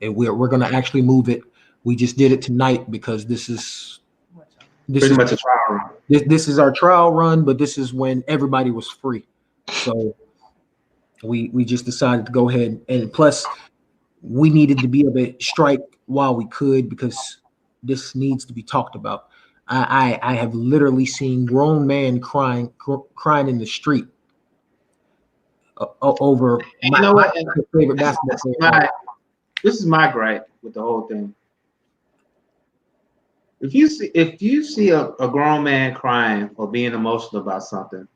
and we're gonna actually move it. We just did it tonight because this is Pretty much a trial run. This is our trial run, but this is when everybody was free. So we just decided to go ahead, and plus we needed to be able to strike while we could because this needs to be talked about. I have literally seen grown men crying in the street over You know what? my favorite basketball player. This is my gripe with the whole thing. If you see a grown man crying or being emotional about something,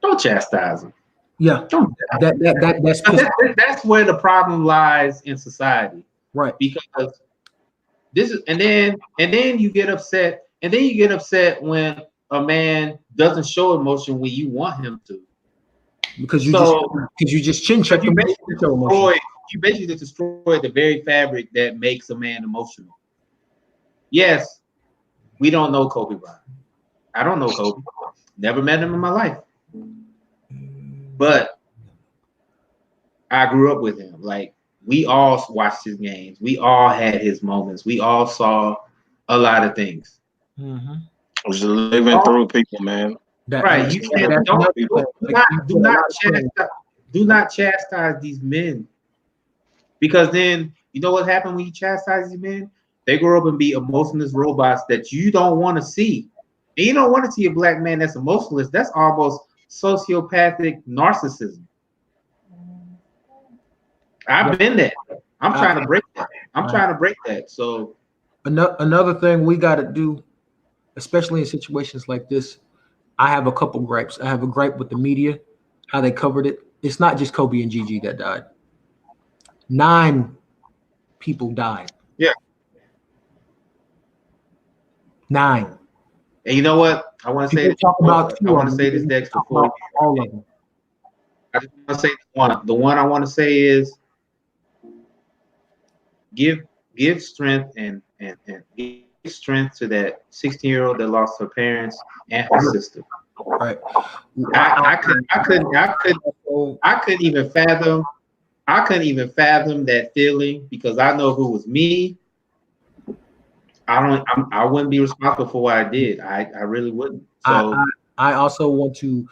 don't chastise him. Yeah, don't. That's where the problem lies in society, right? Because this is, and then you get upset, when a man doesn't show emotion when you want him to, because you just chin check him. You basically destroy the very fabric that makes a man emotional. Yes, we don't know Kobe Bryant. I don't know Kobe. Never met him in my life. But I grew up with him. Like, we all watched his games. We all had his moments. We all saw a lot of things. Mm-hmm. Was living through people, man. Right. You can't do not chastise these men. Because then you know what happened when you chastise these men? They grow up and be emotionless robots that you don't want to see. And you don't want to see a black man that's emotionless. That's almost sociopathic narcissism. I've been there. I'm trying to break that. So another thing we got to do, especially in situations like this, I have a couple gripes. I have a gripe with the media, how they covered it. It's not just Kobe and Gigi that died. 9 people died. Yeah. 9. And you know what? I want to say this next before all of them. I just want to say one. The one I want to say is give strength and give strength to that 16-year-old that lost her parents and her sister. Right. I couldn't even fathom that feeling, because I know if it was me, I wouldn't be responsible for what I did. I really wouldn't. So I also want to,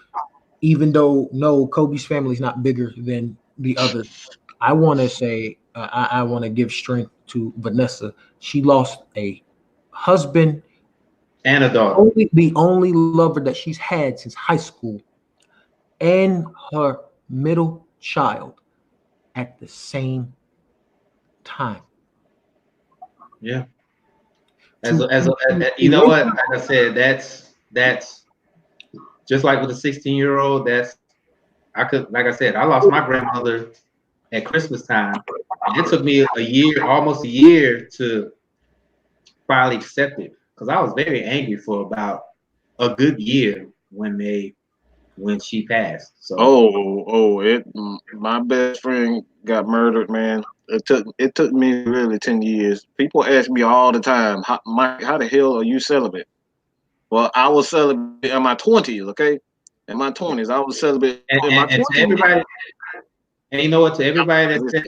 even though no, Kobe's family is not bigger than the others, I want to say I want to give strength to Vanessa. She lost a husband and a daughter. The only lover that she's had since high school, and her middle child at the same time. Yeah. You know what? Like I said, that's just like with a 16-year-old. I lost my grandmother at Christmas time. And it took me a year, almost a year, to finally accept it because I was very angry for about a good year when she passed. So My best friend got murdered, man. It took me really 10 years. People ask me all the time, Mike, how the hell are you celibate? Well, I was celibate in my 20s, okay? In my 20s, I was celibate in my and to 20s. everybody, and you know what, to everybody that says,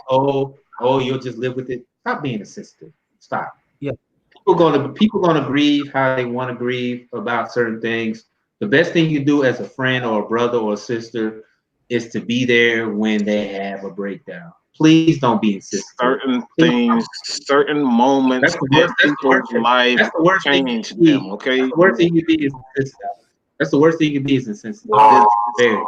oh, you'll just live with it. Stop being a sister. Stop. Yeah. People gonna grieve how they want to grieve about certain things. The best thing you do as a friend or a brother or a sister is to be there when they have a breakdown. Please don't be insensitive. Certain Please. things, certain moments That's the in worst. That's the people's worst. life That's the worst thing you change can be. them, okay? That's the worst thing you can be is insensitive. That's the worst thing you can be is insensitive. Oh, Very.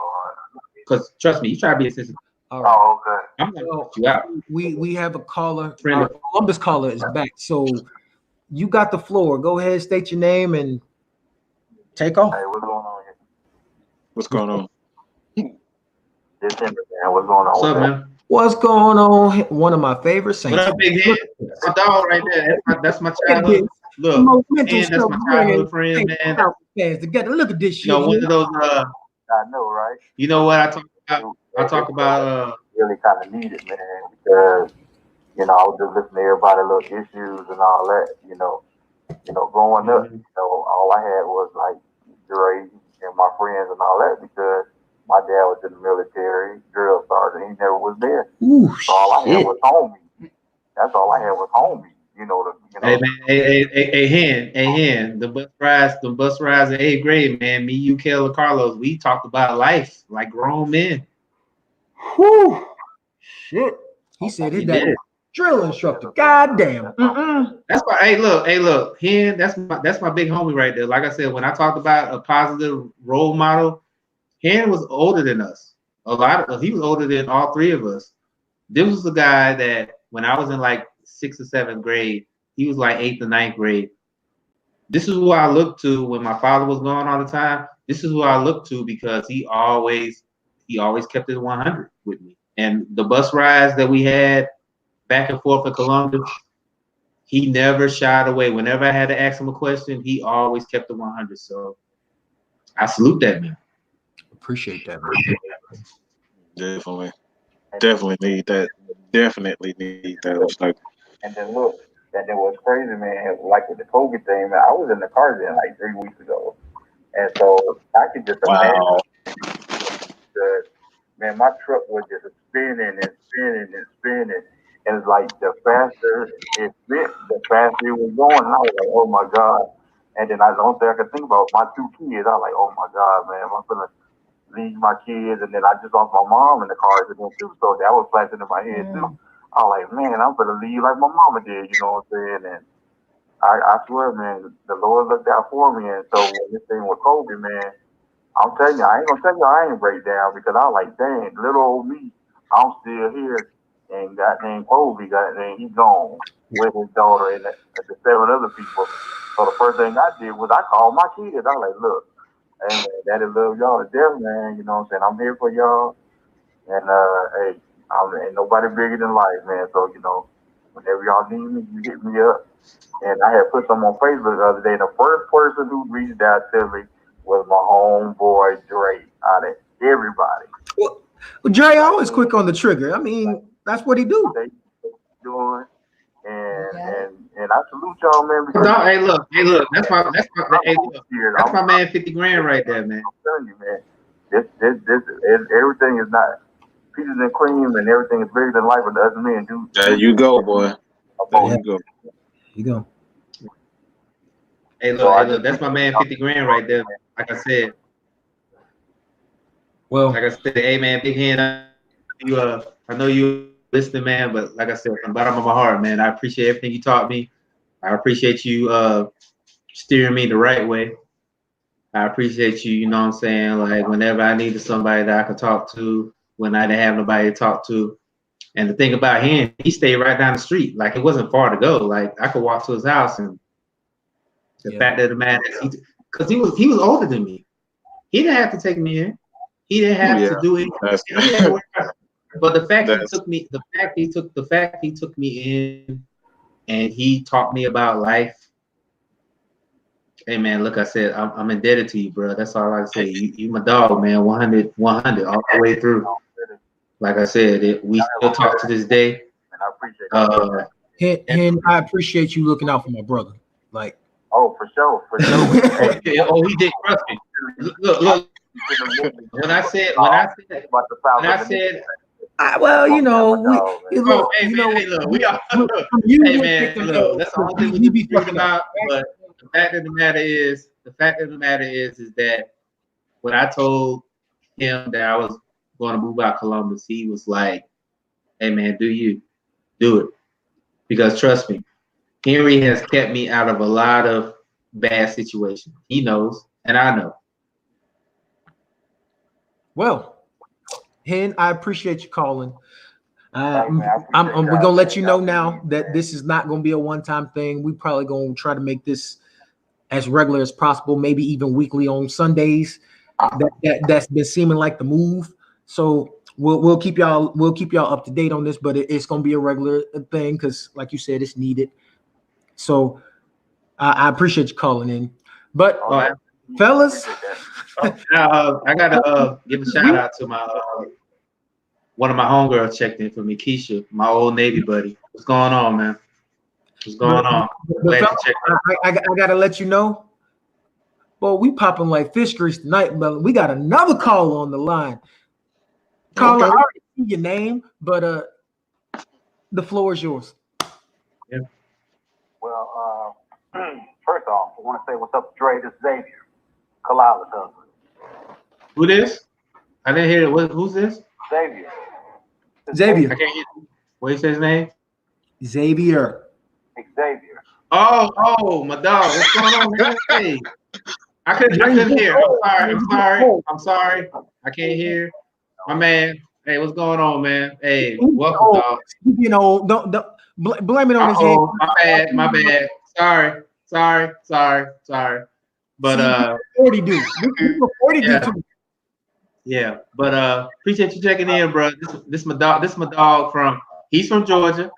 Because trust me, you try to be insensitive, All right. oh, okay. I'm gonna Well, cut you out. we have a caller. Friend Our of- Columbus caller is back. So you got the floor. Go ahead, state your name and take off. Hey, what's going on here? What's going on? This Henry, man. What's going on What's with up, that? man? What's going on? One of my favorite What saints. up, big head? That's my dog right there. That's my Look at childhood. this. Look, Momentum man, that's stuff my bringing childhood friend, man. fans together. Look at this You know, shit. one of those. I know, right? You know what I talk about? I talk about. Really kind of needed, man, because I was just listening to everybody little issues and all that. Growing up, Mhm. all I had was like Dre and my friends and all that because my dad was in the military, drill sergeant. He never was there. Ooh, So all I had shit. was homie. That's all I had was homie. Hey man, hey hen. The bus rides in 8th grade, man. Me, you, Kel, and Carlos, we talked about life like grown men. Whew. Shit. He said his We dad did was it. a drill instructor. God damn. That's why. Hey, look, hen. That's my big homie right there. Like I said, when I talked about a positive role model, hen was older than us. He was older than all three of us. This was the guy that when I was in like 6th or 7th grade, he was like 8th or 9th grade. This is who I looked to when my father was gone all the time. This is who I looked to because he always kept it 100 with me. And the bus rides that we had back and forth in Columbus, he never shied away. Whenever I had to ask him a question, he always kept it 100. So I salute that man. Appreciate that, man. Definitely need that. Definitely need that. It's like, And then look, and then what's crazy, man, like with the COVID thing, man, I was in the car then like 3 weeks ago. And so I could just imagine wow. that, man, my truck was just spinning and spinning and spinning. And it's like the faster it went, the faster it was going. And I was like, oh my God. And then the only thing I could think about my two kids. I was like, oh my God, man, I'm gonna leave my kids. And then I just lost my mom in the car again too. So that was flashing in my head too. I was like, man, I'm gonna leave like my mama did, you know what I'm saying? And I swear, man, the Lord looked out for me. And so when this thing with COVID, man, I'm telling you, I ain't gonna tell you I ain't break down because I was like, dang, little old me, I'm still here. And goddamn Kobe, goddamn, he gone with his daughter and the 7 other people. So the first thing I did was I called my kids. I was like, look, hey man, daddy love y'all to death, man. You know what I'm saying? I'm here for y'all. And hey, ain't nobody bigger than life, man. So, whenever y'all need me, you hit me up. And I had put something on Facebook the other day. And the first person who reached out to me was my homeboy Drake out of everybody. Well, Dre always quick on the trigger. I mean, that's what he do. They doing and I salute y'all, man. Because Hey, look. That's my man 50 grand right there, man. I'm telling you, man. Everything is not peaches and cream, and everything is bigger than life. But the other men do. There you go, boy. There you go. You go. Hey, look, that's my man 50 grand right there. Like I said. Well, like I said, hey man, big hand. I know you listening, man, but like I said, from the bottom of my heart, man, I appreciate everything you taught me. I appreciate you steering me the right way. I appreciate you, you know what I'm saying? Like whenever I needed somebody that I could talk to, when I didn't have nobody to talk to. And the thing about him, he stayed right down the street. Like it wasn't far to go. Like I could walk to his house, and the fact that the man, because he was older than me, he didn't have to take me in. He didn't have to do it. but the fact That's- the fact he took me in and he taught me about life. Hey man, look, I said I'm indebted to you, bro. That's all I can say. You my dog, man. 100 all the way through. Like I said, we still talk to this day. And I appreciate that. And I appreciate you looking out for my brother. Like, Oh, for sure. Oh, he did. Trust me. Look. When I said, well, you know, oh, hey man, hey look, we are. Hey man, look, that's the only thing we need to be thinking about. But the fact of the matter is that when I told him that I was going to move out Columbus, he was like, "Hey man, do it?" Because trust me, Henry has kept me out of a lot of bad situations. He knows, and I know. Well, Hen, I appreciate you calling. We're gonna let you know now that this is not gonna be a one-time thing. We probably gonna try to make this as regular as possible, maybe even weekly on Sundays. That's been seeming like the move. So we'll keep y'all up to date on this, but it's gonna be a regular thing because, like you said, it's needed. So I appreciate you calling in. But fellas, I gotta give a shout out to my one of my homegirls checked in for me, Keisha, my old Navy buddy. What's going on, man? What's going on? But fellas, I gotta let you know. Well, we popping like fish grease tonight, but we got another call on the line. Caller, I already see your name, but the floor is yours. Yeah. Well, first off, I want to say what's up, Dre. This is Xavier, Kalala's husband. Who this? I didn't hear it. Who's this? Xavier. Xavier. I can't hear. What you say his name? Xavier. Xavier. Oh, my dog. What's going on, man? Hey, I couldn't hear. I'm sorry. I can't hear. My man. Hey, what's going on, man? Hey, welcome, dog. You know, don't blame it on his head. My bad. Sorry. But 40 do. 40 do too. Yeah, but appreciate you checking in, bro. This my dog. This my dog he's from Georgia.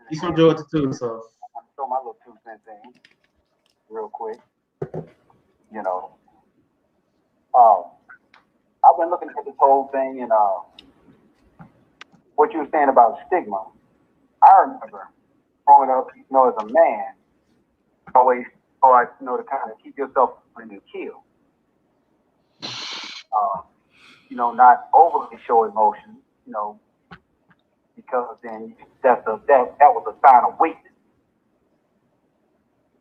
He's from Georgia too, so. I'm gonna show my little 2 cent thing real quick. You know, I've been looking at this whole thing and what you were saying about stigma. I remember growing up, you know, as a man, always thought, you know, to kind of keep yourself from being killed. You know, not overly show emotion, you know, because then that was a sign of weakness.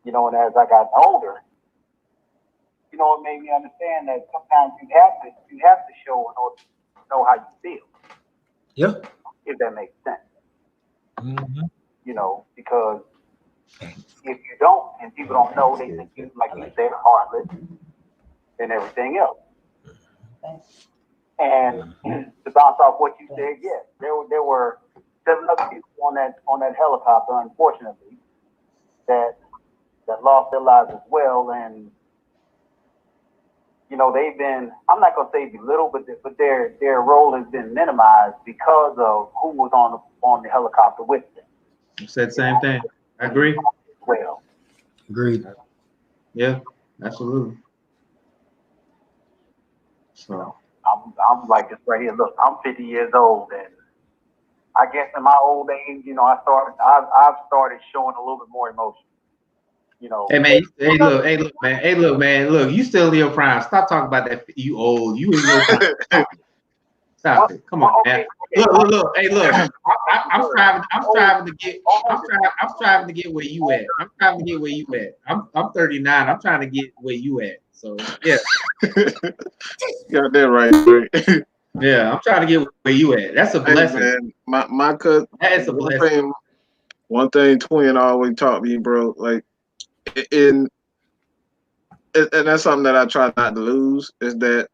You know, and as I got older, you know, it made me understand that sometimes you have to show in order to know how you feel. Yeah. If that makes sense. Mm-hmm. You know, because if you don't and people don't know, they think you, like you said, heartless and everything else. And to bounce off what you said, yes, there were 7 other people on that helicopter, unfortunately, that lost their lives as well. And you know, they've been, I'm not gonna say belittled, but their role has been minimized because of who was on the helicopter with them. You said the same thing. I agree. Well, agreed. Yeah, absolutely. So I'm like this right here. Look, I'm 50 years old, and I guess in my old age, you know, I've started showing a little bit more emotion. You know. Hey man, look, man. Look, you still in your prime. Stop talking about that. You old. You in your prime. Stop it. Come on, man. Look. Hey, look. I'm striving to get where you at. I'm trying to get where you at. I'm 39. I'm trying to get where you at. So yeah. Got that right. Yeah, I'm trying to get where you at. That's a blessing. Hey, man, my cousin. That is a blessing. One thing Twin always taught me, bro. Like, and that's something that I try not to lose is that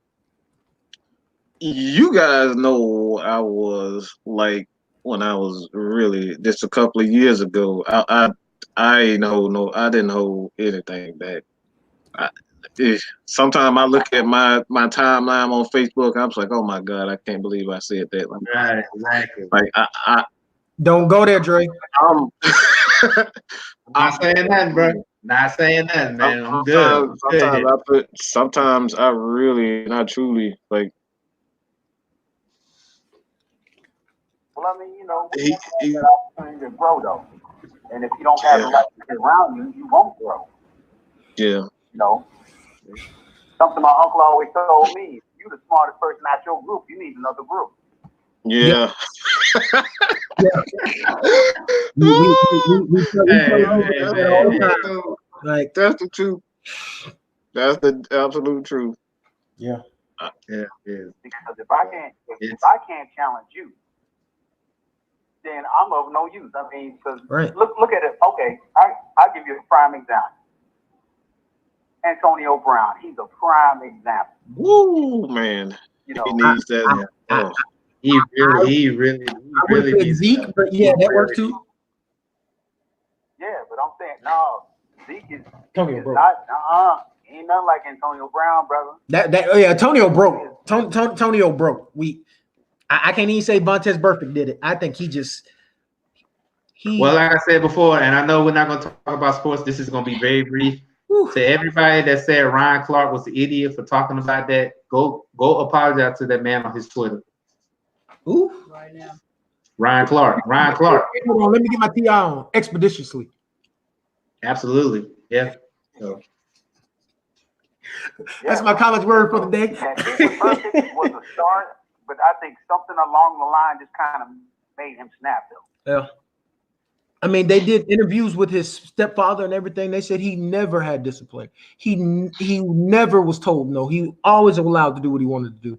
you guys know I was like when I was really just a couple of years ago. I didn't hold anything back. sometimes I look at my timeline on Facebook. I'm like, oh my God, I can't believe I said that. Right, exactly. Like Don't go there, Dre. I'm not saying nothing, bro. Not saying nothing, man. I'm good. Sometimes I really, not truly, like. Well, I mean, you know, we have that opportunity to grow, though. And if you don't have the right people around you, you won't grow. Yeah. You know, something my uncle always told me: if you're the smartest person out your group, you need another group. Yeah. Like that's the truth. That's the absolute truth. Yeah. Yeah. Because if I can't challenge you, then I'm of no use. I mean, because look at it. Okay, I'll give you a prime example. Antonio Brown, he's a prime example. Woo, man. You know, he needs that. He really needs Zeke, but yeah, that works too. Yeah, but I'm saying no, Zeke is Antonio broke. not. Ain't nothing like Antonio Brown, brother. Antonio broke. Antonio broke. I can't even say Vontaze Burfict did it. I think he. Well, like I said before, and I know we're not going to talk about sports. This is going to be very brief. To everybody that said Ryan Clark was the idiot for talking about that, go apologize to that man on his Twitter. Who? Right now. Ryan Clark. Hold on, let me get my TI on expeditiously. Absolutely. Yeah. So. That's my college word for the day. Perfect was a start, but I think something along the line just kind of made him snap, though. Yeah. I mean, they did interviews with his stepfather and everything. They said he never had discipline. He never was told no. He always allowed to do what he wanted to do.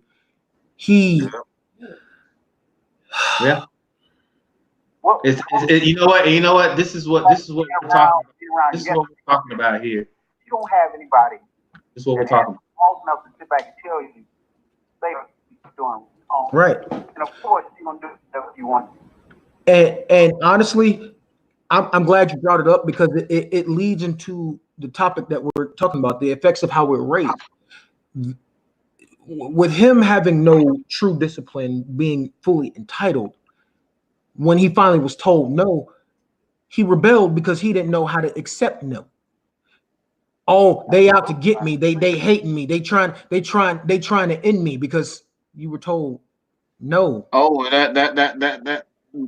Yeah. Well, you know what? This is what we're talking about. This is what we're talking about here. You don't have anybody. This is what we're talking about. Close enough to sit back and tell you, say what you're doing wrong. Right. And of course, you're gonna do whatever you want. And honestly, I'm glad you brought it up because it leads into the topic that we're talking about, the effects of how we're raised. With him having no true discipline, being fully entitled, when he finally was told no, he rebelled because he didn't know how to accept no. Oh, they out to get me. They hating me. They trying to end me because you were told no. Oh, that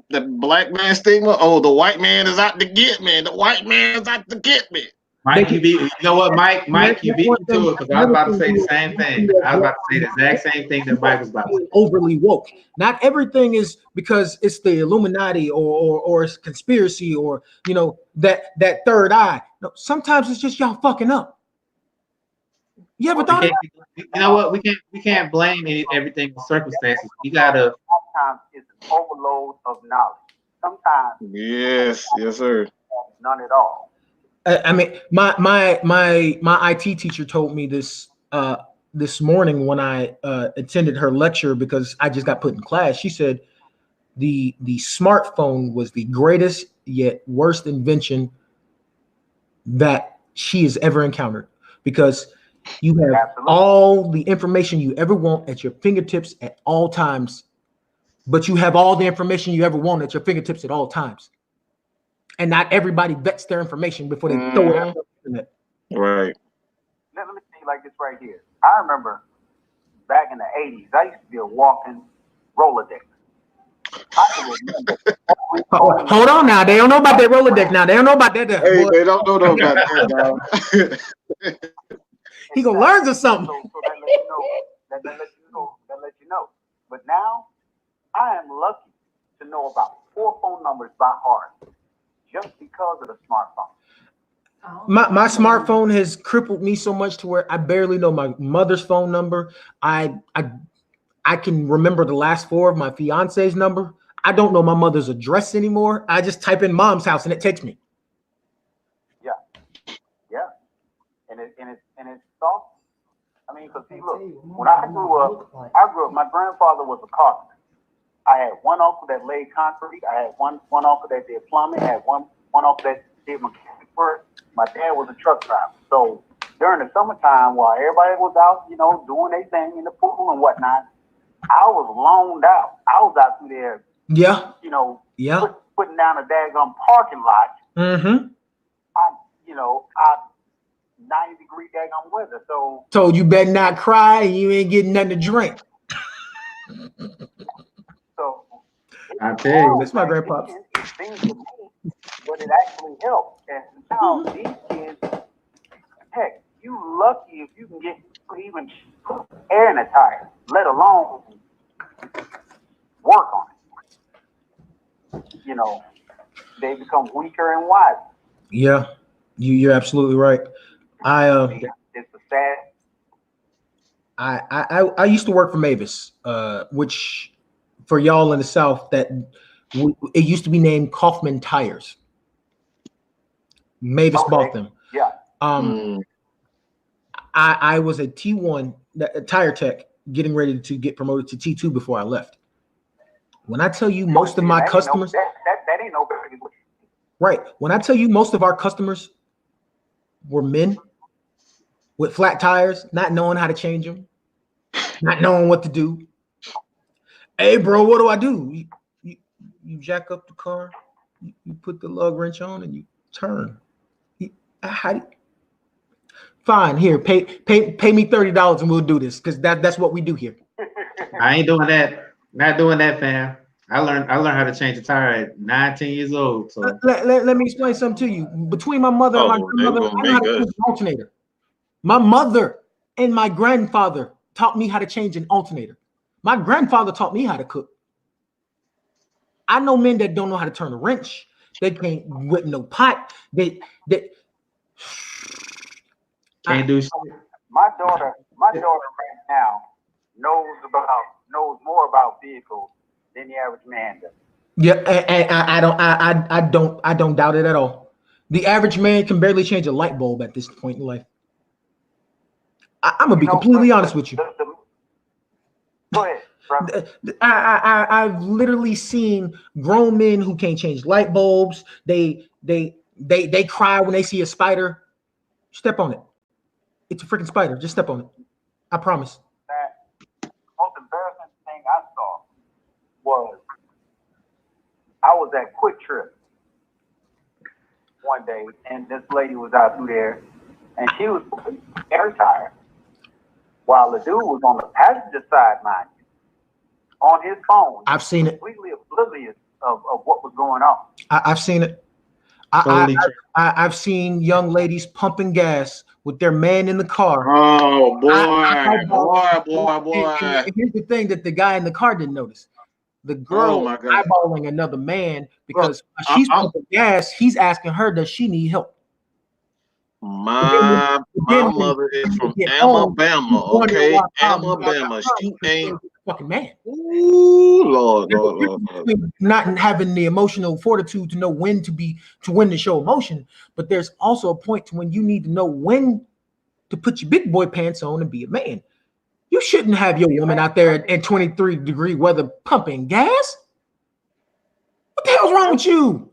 the black man stigma. Oh, the white man is out to get me. The white man is out to get me. Mike, you know what, Mike, you beat me to it because I was about to say the same thing. I was about to say the exact same thing that Mike was about to say. Overly woke. Not everything is because it's the Illuminati or it's conspiracy or that third eye. No, sometimes it's just y'all fucking up. You ever thought of that? You know what? We can't blame everything on circumstances. You gotta. Sometimes it's an overload of knowledge. Sometimes. Yes, sir. None at all. I mean, my IT teacher told me this this morning when I attended her lecture because I just got put in class. She said the smartphone was the greatest yet worst invention that she has ever encountered because you have all the information you ever want at your fingertips at all times, but you have all the information you ever want at your fingertips at all times. And not everybody vets their information before they throw it out the internet. Right. Let me see like this right here. I remember back in the 80s, I used to be a walking Rolodex. Hold on now. They don't know about that Rolodex now. They don't know about that. Hey, they don't know about that, dog. He gonna learn something. So that let you know. But now, I am lucky to know about 4 phone numbers by heart. Just because of the smartphone. My smartphone has crippled me so much to where I barely know my mother's phone number. I can remember the last 4 of my fiance's number. I don't know my mother's address anymore. I just type in mom's house and it takes me. Yeah. And it's soft. I mean, because see, look, when I grew up, my grandfather was a carpenter. I had one uncle that laid concrete. I had one uncle that did plumbing. I had one uncle that did mechanic work. My dad was a truck driver. So during the summertime while everybody was out, you know, doing their thing in the pool and whatnot, I was loaned out. I was out through there, Yeah. you know, Yeah. putting down a daggone parking lot. Mm-hmm. You know, 90-degree daggone weather. So Told you better not cry and you ain't getting nothing to drink. so I tell you. That's my grandpa's. It seems to me, but it actually helps. And now these kids, heck, you lucky if you can get even air in a tire, let alone work on it. You know, they become weaker and wiser. Yeah, you're absolutely right. It's a sad. I used to work for Mavis, which for y'all in the South, that it used to be named Kaufman Tires. Mavis bought them. Yeah. I was a T1 tire tech, getting ready to get promoted to T2 before I left. When I tell you most of my customers, that ain't no better. right? When I tell you most of our customers were men with flat tires, not knowing how to change them, not knowing what to do. Hey, bro, what do I do? You jack up the car, you put the lug wrench on, and you turn. Fine, here, pay me $30 and we'll do this, because that's what we do here. I ain't doing that. Not doing that, fam. I learned how to change a tire at 19 years old. So Let me explain something to you. Between my mother and my grandmother, I know how to change an alternator. My mother and my grandfather taught me how to change an alternator. My grandfather taught me how to cook. I know men that don't know how to turn a wrench. They can't whip no pot. They can't do shit. My daughter right now knows more about vehicles than the average man does. Yeah, and I don't doubt it at all. The average man can barely change a light bulb at this point in life. I'm gonna be completely honest with you. Go ahead, brother. I've literally seen grown men who can't change light bulbs. They cry when they see a spider. Step on it. It's a freaking spider. Just step on it. I promise. The most embarrassing thing I saw was I was at Quick Trip one day, and this lady was out through there, and she was putting air tire, while the dude was on the passenger side, mind you, on his phone. I've seen it. Completely oblivious of what was going on. I've seen it. I've seen young ladies pumping gas with their man in the car. Oh boy! And here's the thing that the guy in the car didn't notice: the girl eyeballing another man because she's pumping gas. He's asking her, does she need help? My mother is from Alabama. Okay, Alabama. She ain't fucking man. Ooh, Lord. Not having the emotional fortitude to know when to show emotion, but there's also a point to when you need to know when to put your big boy pants on and be a man. You shouldn't have your woman out there in 23-degree weather pumping gas. What the hell's wrong with you?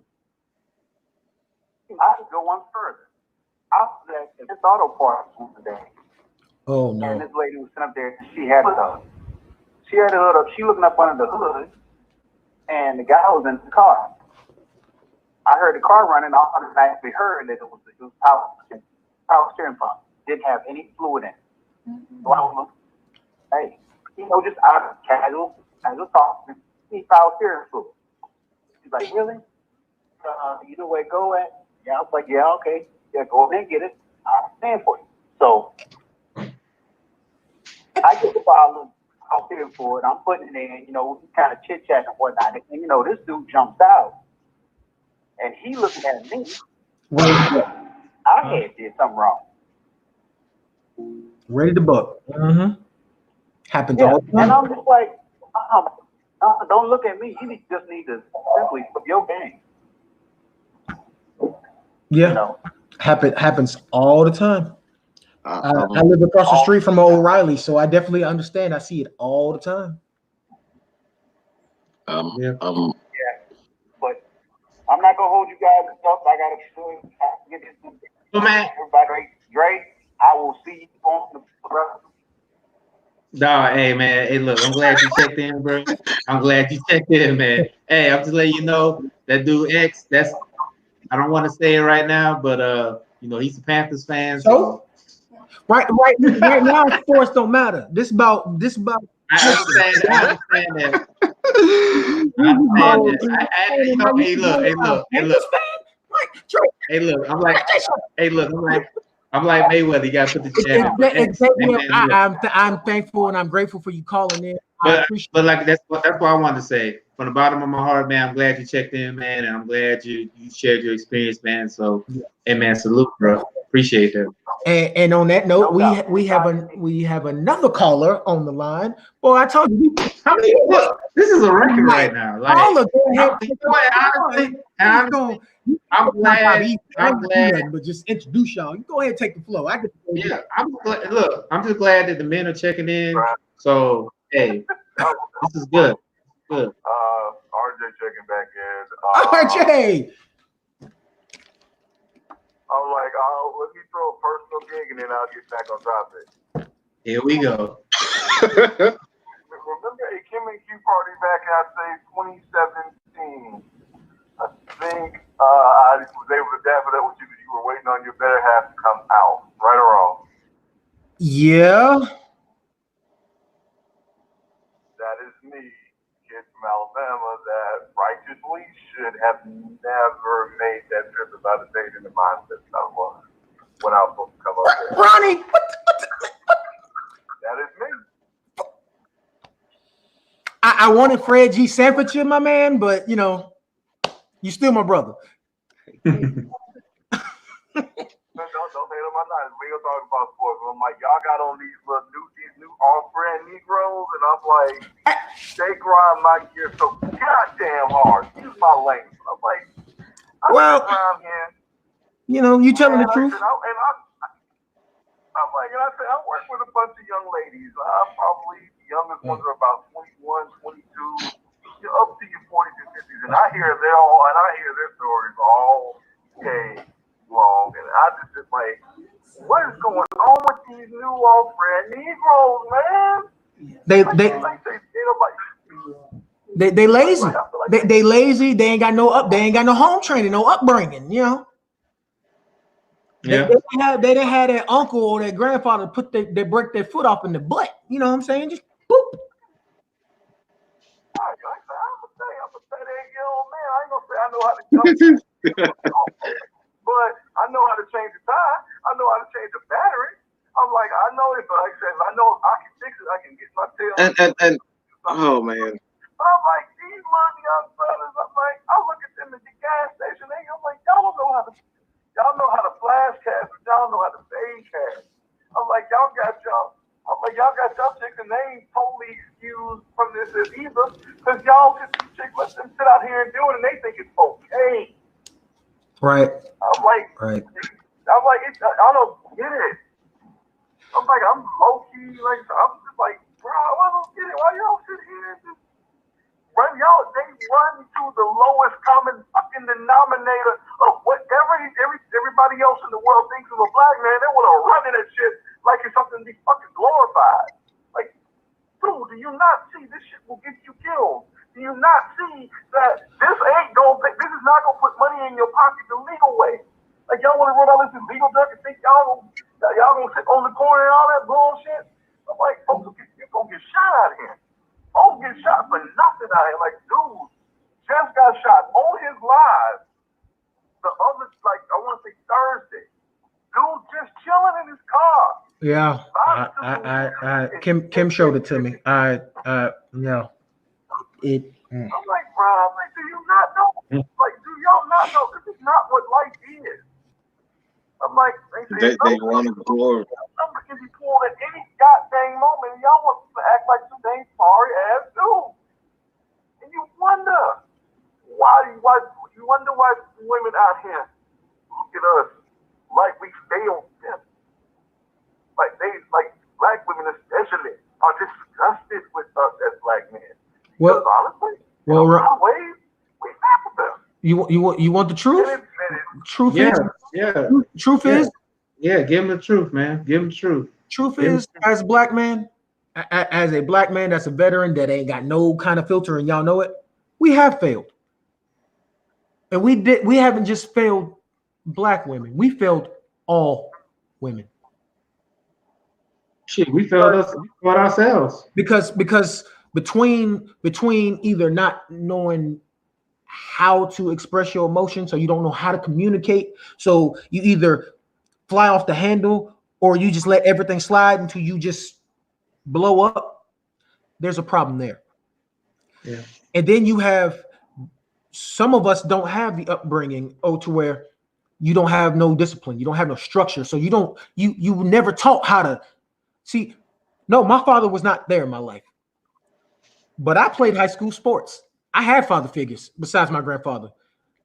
I could go one further. I was at this auto parts one day. Oh no! And this lady was sitting up there. She had the hood up. She looking up under the hood, and the guy was in the car. I heard the car running. I automatically heard that it was power steering pump. Didn't have any fluid in it. So I was like, hey, just out of casual talk, need power steering fluid. She's like, really? You know where it go at? Yeah, I was like, yeah, okay. Yeah, go ahead and get it. I'll stand for you. So I get the bottle, I'll pay for it. I'm putting it in, we kind of chit chat and whatnot. And this dude jumps out and he looking at me. I had did something wrong. Ready to buck. Mm-hmm. Happens all the time. And I'm just like, don't look at me. You just need to simply put your game. Yeah. Happens all the time. I live across the street from O'Reilly, so I definitely understand. I see it all the time. But I'm not gonna hold you guys up. I gotta get this. Oh man, everybody, Dre, I will see you on the rest. Nah, hey man, hey look, I'm glad you checked in, bro. I'm glad you checked in, man. Hey, I'm just letting you know that dude X. I don't want to say it right now, but he's a Panthers fan, so right now sports don't matter. This about I understand that. I understand that. Hey look. I'm like Mayweather. You got to put the jab in. I'm thankful and I'm grateful for you calling in. But like that's why I wanted to say from the bottom of my heart, man. I'm glad you checked in, man, and I'm glad you shared your experience, man. So, hey, man, salute, bro. Appreciate that. And on that note, we have another caller on the line. Well, I told you, how many? Look, this is a record right now. Like, honestly, I'm glad. But just introduce y'all. You go ahead and take the flow. I'm just glad that the men are checking in. So, hey, this is good. Good. RJ checking back in. RJ. I'm like, let me throw a personal gig and then I'll get back on topic. Here we go. Remember a Kim and Q party back in, I'd say, 2017. I think I was able to dap it up with you because you were waiting on your better half to come out. Right or wrong? Yeah. That is me, kid from Alabama, that righteously should have never made that trip if I'd have stayed in the mindset that I was when I was supposed to come up there. Ronnie, what? That is me. I wanted Fred G. Sanford, my man, but you still my brother. Don't hate on my night. We gonna talk about sports. I'm like, y'all got on these new off-brand Negroes, and I'm like, they grind my gear so goddamn hard. Use my language. I'm like, around here. You telling the truth. I'm like, and I said, I work with a bunch of young ladies. Probably the youngest ones are about 21, 22. You're up to your 40s and 50s, and I hear their stories all day long, and I just like, what is going on with these new off-brand Negroes, man? They lazy. They lazy. They ain't got no home training, no upbringing. Yeah. They didn't have that uncle or that grandfather they break their foot off in the butt. You know what I'm saying? Just boop. I'm a 38-year-old man. I ain't gonna say I know how to jump. But I know how to change the tire. I know how to change the battery. I'm like, I know if I know I can fix it. I can get my tail. And oh man. I'm like, these little young fellas. I'm like, I look at them at the gas station. I'm like, y'all know how to flash cash, but y'all know how to fade cash. I'm like, y'all got y'all chicks, and they ain't totally excused from this either, because y'all chicks let them sit out here and do it, and they think it's okay. Right. I'm like, I don't get it. I'm like, I'm low key, like, I'm just like, bro, I don't get it. Why y'all sit here and just they run to the lowest common fucking denominator of whatever everybody else in the world thinks of a black man. They want to run in that shit like it's something to be fucking glorified. Like, dude, do you not see this shit will get you killed? Do you not see that this is not gonna put money in your pocket the legal way? Like, y'all want to run all this illegal duck and think y'all gonna sit on the corner and all that bullshit? I'm like, folks, you're gonna get shot out here. Folks get shot for nothing out here. Like, dude just got shot on his live the other, like, I want to say Thursday. Dude just chilling in his car. Yeah, Kim showed it to me. Yeah. I'm like, bro, do you not know? Like, do y'all not know? This is not what life is. I'm like, they want to glory. Number can be pulled at any goddamn moment, and y'all want to act like some dang sorry ass dude. And you wonder why women out here look at us like we failed them. Like black women especially are disgusted with us as black men. Because honestly, we failed them. You want the truth? Truth is Yeah, give him the truth, man. Give him the truth. Truth Give him is, as a black man, as a black man that's a veteran that ain't got no kind of filter, and y'all know it, we have failed. And we haven't just failed black women, we failed all women. shit. We failed us. We failed ourselves. Because between either not knowing how to express your emotions, so you don't know how to communicate, so you either fly off the handle or you just let everything slide until you just blow up. There's a problem there. Yeah. And then you have some of us don't have the upbringing to where you don't have no discipline, you don't have no structure, so you never taught how to see. No, my father was not there in my life, but I played high school sports. I had father figures besides my grandfather.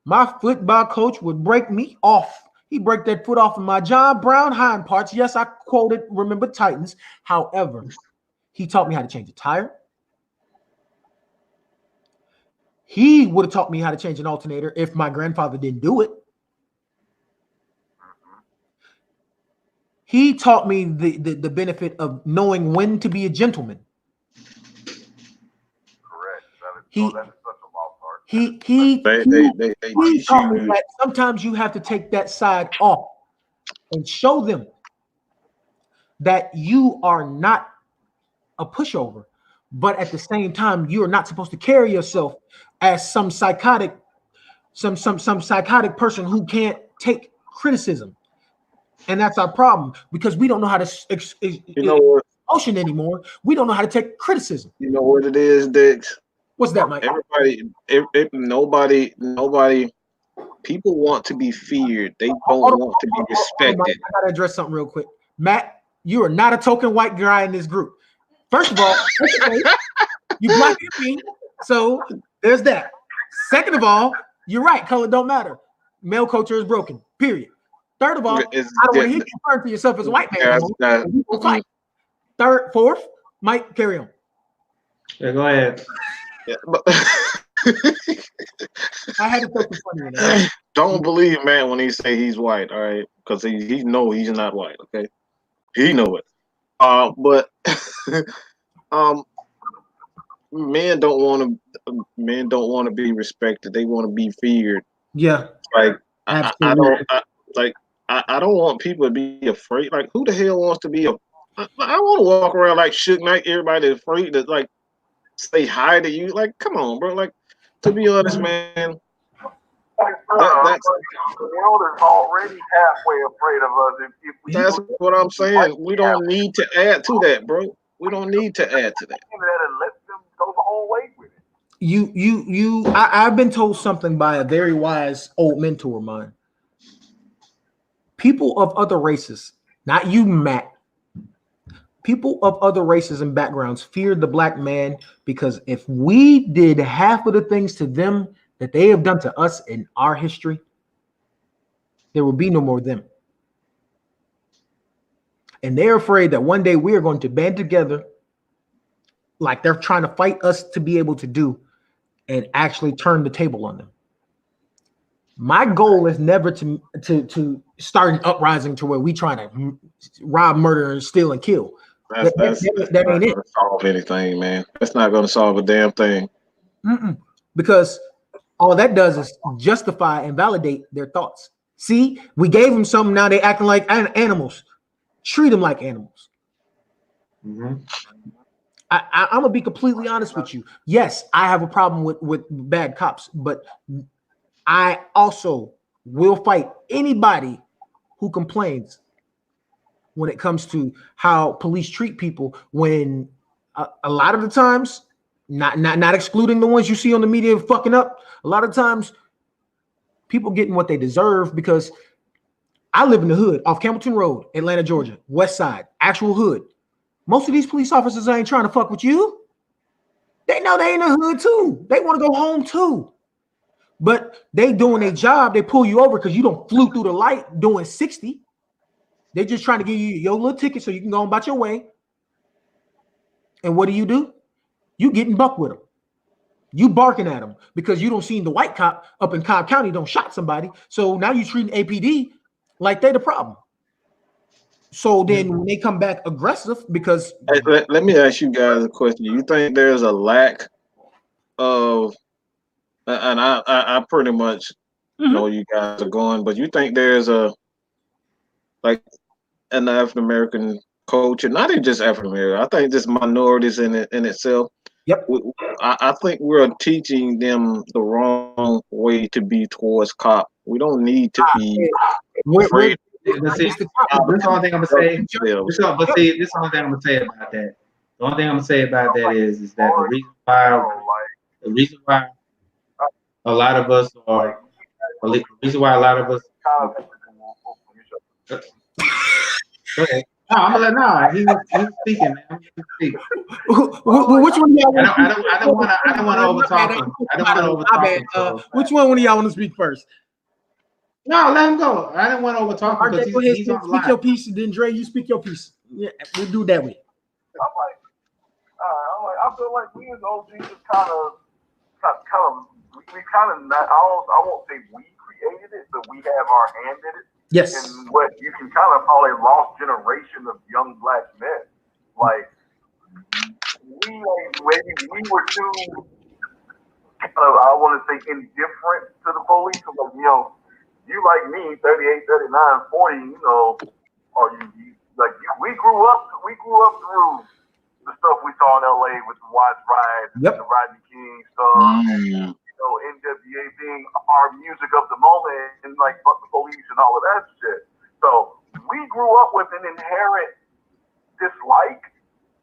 My football coach would break me off. He break that foot off of my John Brown hind parts. Yes, I quoted Remember Titans. However, he taught me how to change a tire. He would have taught me how to change an alternator if my grandfather didn't do it. He taught me the benefit of knowing when to be a gentleman. Correct. That is, He that is such a lost art. he They taught me teach you. that sometimes you have to take that side off and show them that you are not a pushover, but at the same time, you are not supposed to carry yourself as some psychotic person who can't take criticism. And that's our problem, because we don't know how to You know what? emotion anymore. We don't know how to take criticism. You know what it is, Dex? What's that, Mike? Nobody. People want to be feared. They don't want to be respected. I gotta address something real quick. Matt, you are not a token white guy in this group. First of all, you black and me, so there's that. Second of all, you're right. Color don't matter. Male culture is broken. Period. Third of all, I don't want to hear you refer to yourself as a white man. We will fight. Fourth, Mike, carry on. Yeah, go ahead. Yeah, but I had to throw some funny in there. don't believe man when he say he's white, all right? Because he know he's not white. Okay, he know it. But men don't want to be respected. They want to be feared. Yeah, Like absolutely. I don't want people to be afraid. Like, who the hell wants to be I want to walk around like Suge Knight. Everybody afraid to like say hi to you. Like, come on, bro. Like, to be honest, man. That's the world is already halfway afraid of us. If we That's what I'm saying. We don't need to add to that, bro. We don't need to add to that. and let them go the whole way with it. I've been told something by a very wise old mentor of mine. People of other races, not you, Matt. People of other races and backgrounds fear the black man because if we did half of the things to them that they have done to us in our history, there will be no more of them. And they're afraid that one day we are going to band together like they're trying to fight us to be able to do and actually turn the table on them. My goal is never to start an uprising to where we try to rob, murder, and steal and kill. That ain't it. Solve anything, man. That's not going to solve a damn thing. Because all that does is justify and validate their thoughts. See, we gave them something. Now they acting like animals. Treat them like animals. Mm-hmm. I'm gonna be completely honest with you. Yes, I have a problem with bad cops, but I also will fight anybody who complains when it comes to how police treat people. When a lot of the times, not excluding the ones you see on the media fucking up, a lot of times people getting what they deserve, because I live in the hood off Campbellton Road, Atlanta, Georgia, West Side, actual hood. Most of these police officers ain't trying to fuck with you. They know they in the hood too. They want to go home too. But they doing their job. They pull you over because you don't flew through the light doing 60. They're just trying to give you your little ticket so you can go on about your way. And what do? You getting buck with them. You barking at them because you don't see the white cop up in Cobb County don't shot somebody. So now you treating APD like they the problem. So then when they come back aggressive, because Hey, let me ask you guys a question. You think there's a lack of, and I pretty much know you guys are going, but you think there's a like an African American culture, not even just African American. I think just minorities in itself. yep. I think we're teaching them the wrong way to be towards cop. We don't need to be afraid. But see, It's the this is the only thing I'm gonna say. Themselves. But see, this is the only thing I'm gonna say about that. The only thing I'm gonna say about that is that the reason why a lot of us are the reason why a lot of us. Go ahead. No, I'm gonna let he was speaking, man. I'm letting him speak. Which one of y'all want to speak? I don't want to overtalk him. I don't want to overtalk him. So. Which one of y'all want to speak first? No, let him go. I didn't want to overtalk him because RJ, go ahead, he's on the speak line. your piece, and then Dre, you speak your piece. Yeah, we'll do that way. I feel like we as OGs just we kind of not. I won't say we created it, but we have our hand in it. Yes. And what you can kind of call a lost generation of young black men. Like we were too kind of, I want to say, indifferent to the police. Like, you like me, 38, 39, 40, or we grew up through the stuff we saw in LA with the Watts riots, Yep. the Rodney King stuff, NWA being our music of the moment, and like fuck the police and all of that shit. So we grew up with an inherent dislike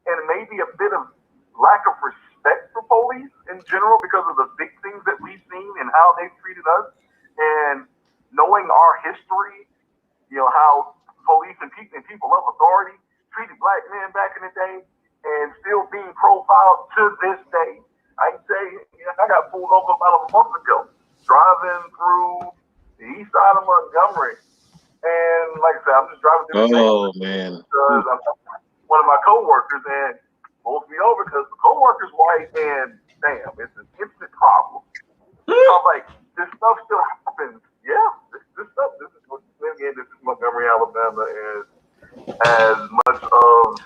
and maybe a bit of lack of respect for police in general because of the big things that we've seen and how they've treated us, and knowing our history, how police and people of authority treated black men back in the day, and still being profiled to this day. I can say I got pulled over about a month ago, driving through the east side of Montgomery, and like I said, I'm just driving through the Oh man! Because one of my coworkers and pulls me over because the coworker's white, and damn, it's an instant problem. So I'm like, this stuff still happens. Yeah, this stuff. This is Montgomery, Alabama, is as much of.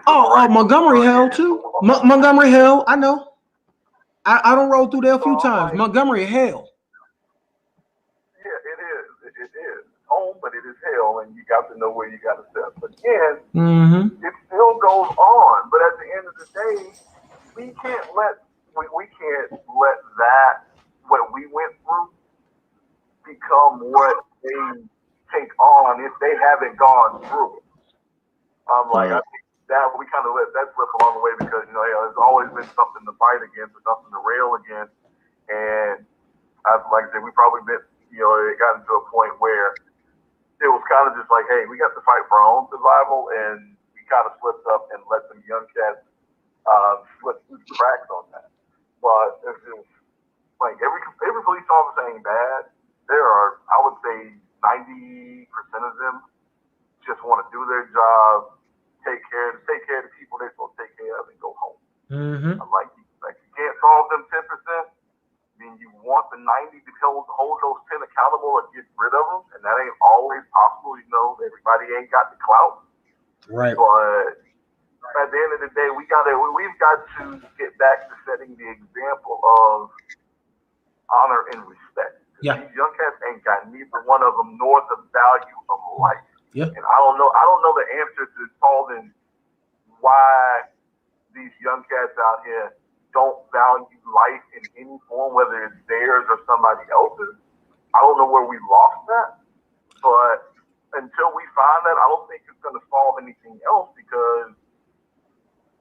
Montgomery Hill too. Montgomery Hill, I know. I don't roll through there a few times. Montgomery Hill. Yeah, it is. It is home, but it is hell, and you got to know where you got to step. But again, it still goes on. But at the end of the day, we can't let that what we went through become what they take on if they haven't gone through it. I think that we kind of let that slip along the way because there's always been something to fight against or something to rail against, and like I said, we probably been it got into a point where it was kind of just like, hey, we got to fight for our own survival, and we kind of slipped up and let some young cats slip through the cracks on that. But it's just like every police officer ain't bad. There are, I would say, 90% of them just want to do their job, take care of the people they're supposed to take care of, and go home. I'm like you can't solve them 10%. I mean, you want the 90 to hold those 10 accountable or get rid of them, and that ain't always possible. Everybody ain't got the clout. Right. But at the end of the day, we've got to get back to setting the example of honor and respect. Yeah. These young cats ain't got neither one of them nor the value of life. Yeah. And I don't know the answer to solving why these young cats out here don't value life in any form, whether it's theirs or somebody else's. I don't know where we lost that, but until we find that, I don't think it's going to solve anything else because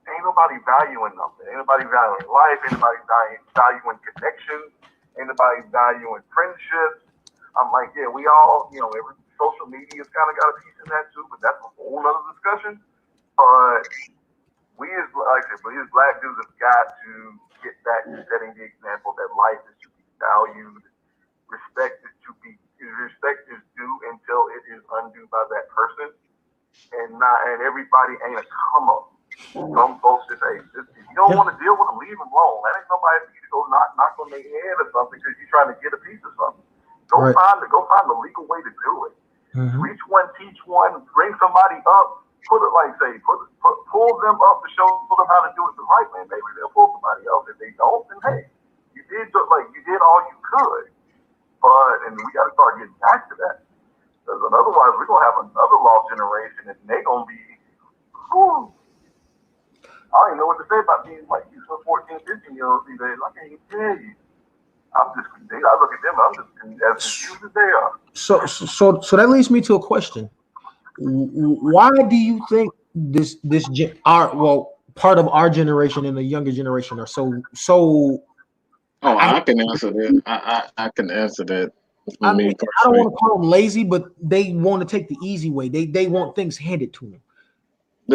ain't nobody valuing nothing. Ain't nobody valuing life. Ain't nobody valuing connections. Ain't nobody valuing friendships. I'm like, yeah, we all, every social media's kind of got a piece in that too, but that's a whole other discussion. But we as black dudes have got to get back to setting the example that life is to be valued, respect is due until it is undue by that person, and everybody ain't a come up. Some folks just say, if you don't want to deal with them, leave them alone. That ain't nobody for you to go knock on their head or something because you're trying to get a piece of something. Go find the legal way to do it. Reach one, teach one, bring somebody up, pull them up to show them how to do it the right way. Maybe they'll pull somebody else. If they don't, then hey, you did all you could. And we got to start getting back to that. Because otherwise, we're gonna have another lost generation, and they're gonna be. Whew, I don't even know what to say about being like you, some 14, 15-year-olds these days. I can't even tell you. I look at them, I'm just as confused as they are. So that leads me to a question. Why do you think part of our generation and the younger generation are so? Oh, I can answer that. I can answer that. I mean, I don't want to call them lazy, but they want to take the easy way. They want things handed to them.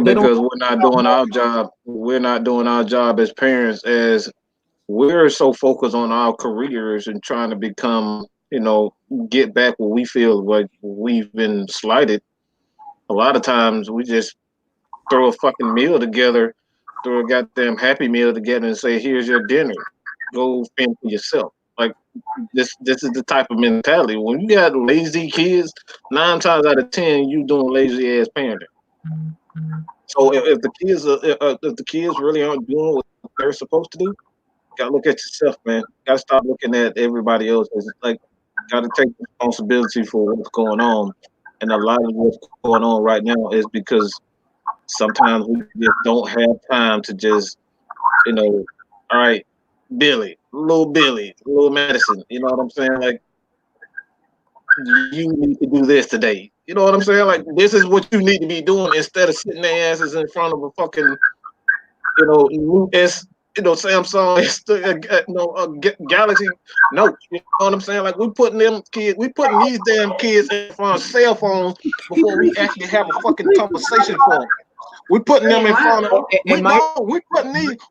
Because we're not doing our job. We're not doing our job as parents, as we're so focused on our careers and trying to become, get back what we feel like we've been slighted. A lot of times we just throw a fucking meal together, throw a goddamn Happy Meal together and say, here's your dinner. Go fend for yourself. Like this is the type of mentality. When you got lazy kids, 9 times out of 10, you doing lazy ass parenting. So if the kids really aren't doing what they're supposed to do, gotta look at yourself, man. Gotta stop looking at everybody else. It's like, gotta take responsibility for what's going on. And a lot of what's going on right now is because sometimes we just don't have time to just, all right, little Madison. You know what I'm saying? Like, you need to do this today. You know what I'm saying? Like, this is what you need to be doing instead of sitting their asses in front of a fucking, new Samsung, Galaxy Note. You know what I'm saying? Like, we putting these damn kids in front of cell phones before we actually have a fucking conversation for them. We putting them in front of.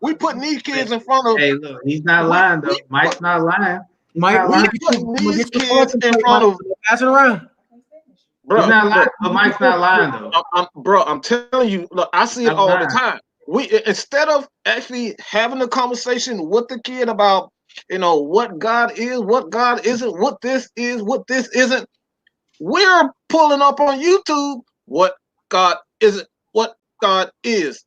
We putting these kids in front of. Hey, look, he's not lying though. Mike's not lying. Mike, we putting these kids in front of. Pass it around. He's not lying, but Mike's not lying though. I'm telling you, look, I see it all the time. We, instead of actually having a conversation with the kid about, what God is, what God isn't, what this is, what this isn't, we're pulling up on YouTube what God isn't, what God is.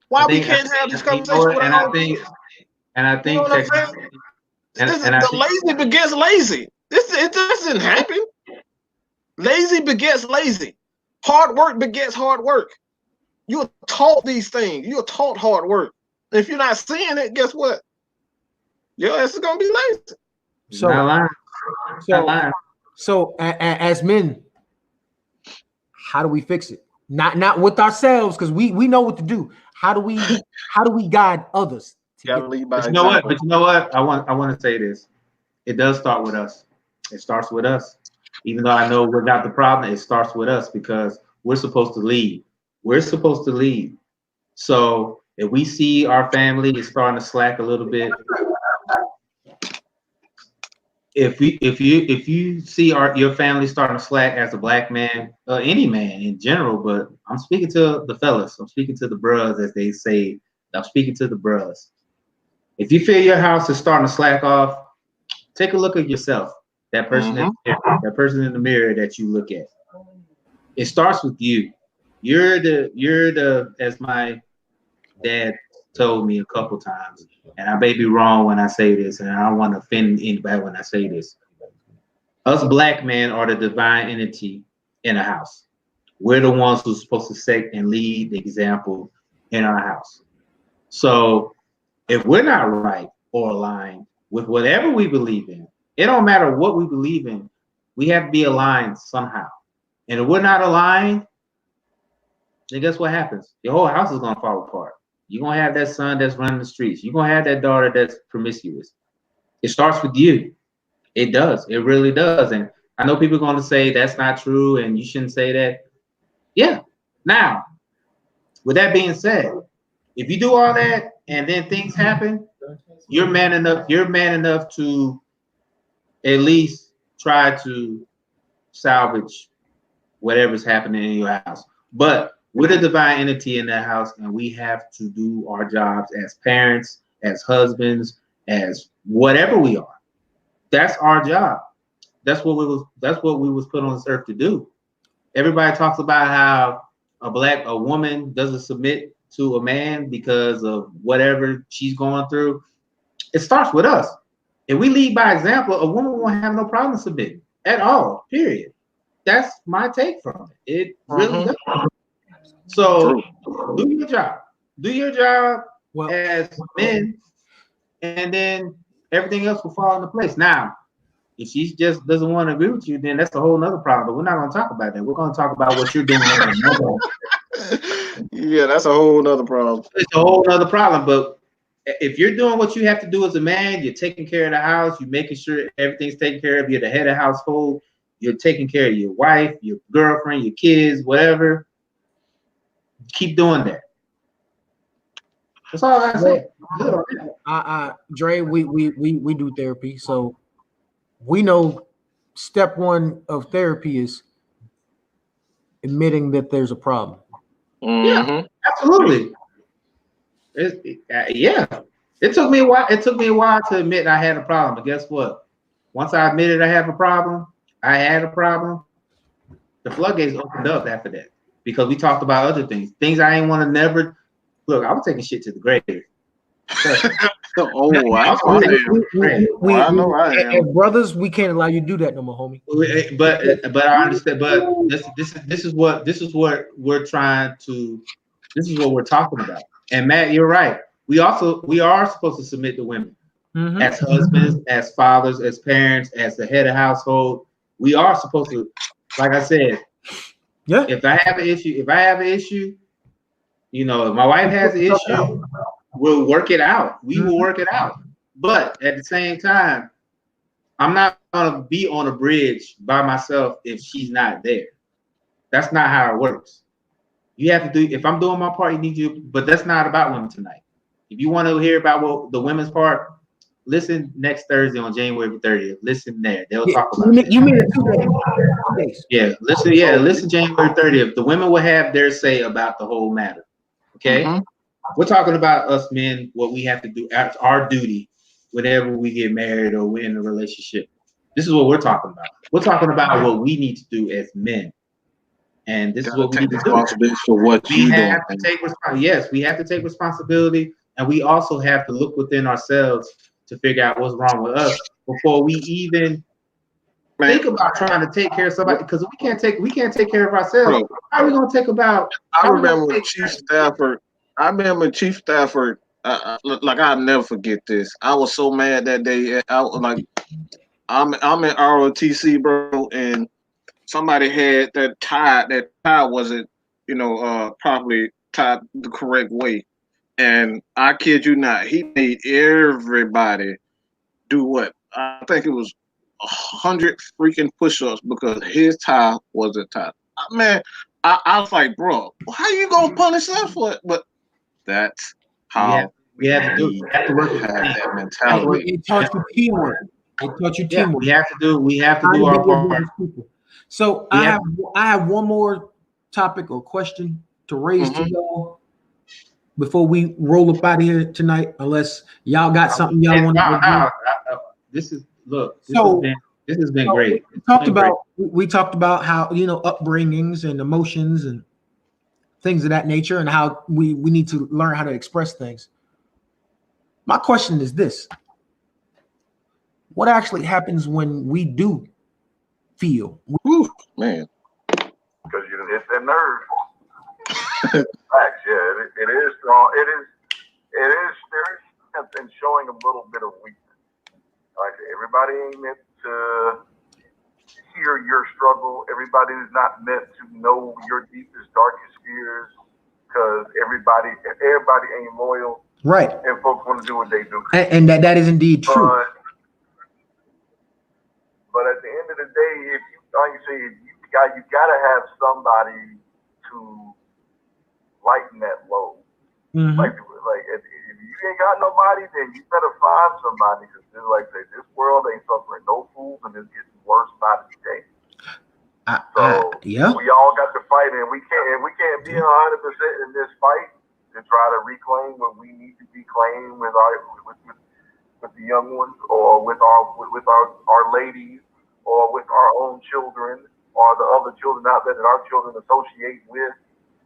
Why we can't have this conversation with our kids? And I think the lazy begets lazy. It doesn't happen. Lazy begets lazy. Hard work begets hard work. You're taught these things. You're taught hard work. If you're not seeing it, guess what? Your ass is gonna be lazy. So as men, how do we fix it? Not with ourselves, because we know what to do. How do we guide others? But you know what? I want to say this. It does start with us. It starts with us. Even though I know we're not the problem, it starts with us because we're supposed to lead. We're supposed to lead. So if we see our family is starting to slack a little bit, if you see your family starting to slack as a black man, any man in general, but I'm speaking to the fellas, I'm speaking to the bros, as they say. I'm speaking to the bros. If you feel your house is starting to slack off, take a look at yourself. That person in the mirror that you look at. It starts with you. You're the as my dad told me a couple times, and I may be wrong when I say this, and I don't want to offend anybody when I say this. Us black men are the divine entity in a house. We're the ones who's supposed to set and lead the example in our house. So if we're not right or aligned with whatever we believe in, it don't matter what we believe in, we have to be aligned somehow. And if we're not aligned, then guess what happens? Your whole house is gonna fall apart. You're gonna have that son that's running the streets. You're gonna have that daughter that's promiscuous. It starts with you. It does. It really does. And I know people are gonna say that's not true and you shouldn't say that. Yeah. Now, with that being said, if you do all that and then things happen, you're man enough to at least try to salvage whatever's happening in your house. But we're the divine entity in that house, and we have to do our jobs as parents, as husbands, as whatever we are. That's our job. that's what we was put on this earth to do. Everybody talks about how a woman doesn't submit to a man because of whatever she's going through. It starts with us. If we lead by example, a woman won't have no problem submitting at all. Period. That's my take from it. It really does. So do your job. Do your job as men, and then everything else will fall into place. Now, if she just doesn't want to agree with you, then that's a whole nother problem. But we're not going to talk about that. We're going to talk about what you're doing. Yeah, that's a whole nother problem. It's a whole other problem. But if you're doing what you have to do as a man, you're taking care of the house, you're making sure everything's taken care of, you're the head of the household, you're taking care of your wife, your girlfriend, your kids, whatever. Keep doing that. That's all I say. Dre, we do therapy, so we know step one of therapy is admitting that there's a problem. Yeah, absolutely. Yeah. It took me a while. It took me a while to admit I had a problem. But guess what? Once I admitted I had a problem, the floodgates opened up after that. Because we talked about other things. Things I ain't want to never look, I was taking shit to the grave. I know I am. And brothers, we can't allow you to do that no more, homie. But I understand. But this is what we're trying to. This is what we're talking about. And Matt, you're right. We are supposed to submit to women as husbands, as fathers, as parents, as the head of household. We are supposed to, like I said, if I have an issue, you know, if my wife has an issue, we'll work it out. We will work it out. But at the same time, I'm not gonna be on a bridge by myself if she's not there. That's not how it works. You have to do. If I'm doing my part, you need to. But that's not about women tonight. If you want to hear about the women's part, listen next Thursday on January 30th. Listen there. They'll talk about it. You mean 2 days? Yeah, listen January 30th. The women will have their say about the whole matter. Okay? We're talking about us men, what we have to do, our duty whenever we get married or we're in a relationship. This is what we're talking about. We're talking about what we need to do as men. And this is what we need to do. For what we have to take responsibility. Yes, we have to take responsibility, and we also have to look within ourselves to figure out what's wrong with us before we even think about trying to take care of somebody. Because we can't take care of ourselves. How are we gonna take about? I remember Chief Stafford. Like I'll never forget this. I was so mad that day. I'm in ROTC, bro, and somebody had that tie. That tie wasn't, properly tied the correct way. And I kid you not, he made everybody do what? I think it was 100 freaking push-ups because his tie wasn't tied. Man, I was like, bro, how you gonna punish us for it? But that's how we have to do. We have to work with that mentality. It taught you teamwork. We have to do our part. So I have one more topic or question to raise to y'all before we roll up out of here tonight. Unless y'all got something y'all want to. This has been great. We talked about how upbringings and emotions and things of that nature, and how we need to learn how to express things. My question is this: what actually happens when we do feel? Man, because you hit that nerve. Facts, yeah, it is strong. It is and showing a little bit of weakness. Like everybody ain't meant to hear your struggle. Everybody is not meant to know your deepest, darkest fears. Because everybody ain't loyal, right? And folks want to do what they do, and that is indeed true. But at the end of the day, if you gotta have somebody to lighten that load. Like if you ain't got nobody, then you better find somebody, because like I say, this world ain't suffering no fools, and it's getting worse by the day. We all got to fight, and we can't be 100% in this fight to try to reclaim what we need to be claimed with the young ones, or with our ladies, or with our own children or the other children out there that our children associate with.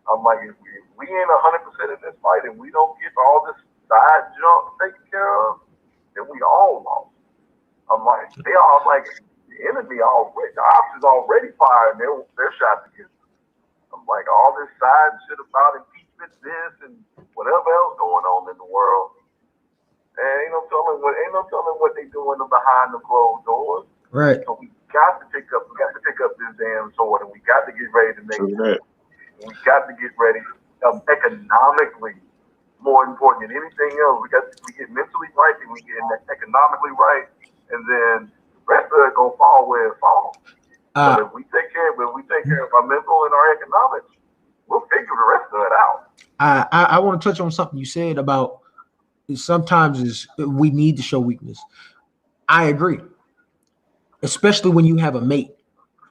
I'm like, if we ain't 100% in this fight and we don't get all this side junk taken care of, then we all lost. I'm like, the enemy already, the ops is already firing their shots against us. I'm like, all this side shit about impeachment, this and whatever else going on in the world. And ain't no telling what they doing behind the closed doors. Right. So we got to pick up this damn sword, and we got to get ready to make it. We got to get ready economically. More important than anything else, we get mentally right, and we get economically right, and then the rest of it gonna fall where it falls. But if we take care of our mental and our economics, we'll figure the rest of it out. I want to touch on something you said about sometimes we need to show weakness. I agree, especially when you have a mate,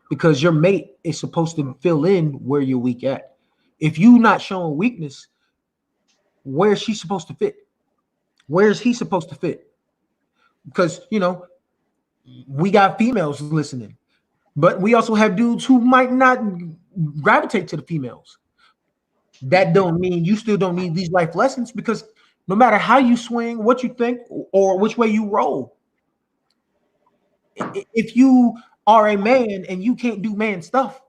because your mate is supposed to fill in where you're weak at. If you're not showing weakness, where's she supposed to fit? Where's he supposed to fit? Because, we got females listening, but we also have dudes who might not gravitate to the females. That don't mean you still don't need these life lessons, because no matter how you swing, what you think, or which way you roll, if you are a man and you can't do man stuff,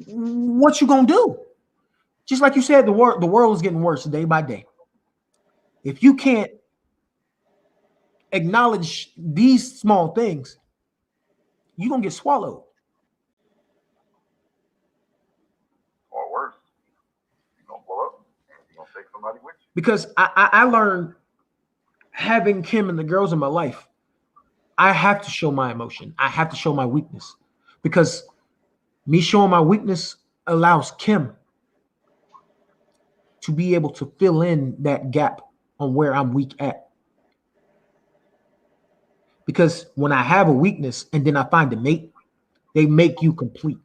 what you gonna do? Just like you said, the world is getting worse day by day. If you can't acknowledge these small things, you're gonna get swallowed. Or worse, you're gonna blow up. You're gonna take somebody with you. Because I learned, having Kim and the girls in my life, I have to show my emotion. I have to show my weakness, because me showing my weakness allows Kim to be able to fill in that gap on where I'm weak at. Because when I have a weakness and then I find a mate, they make you complete.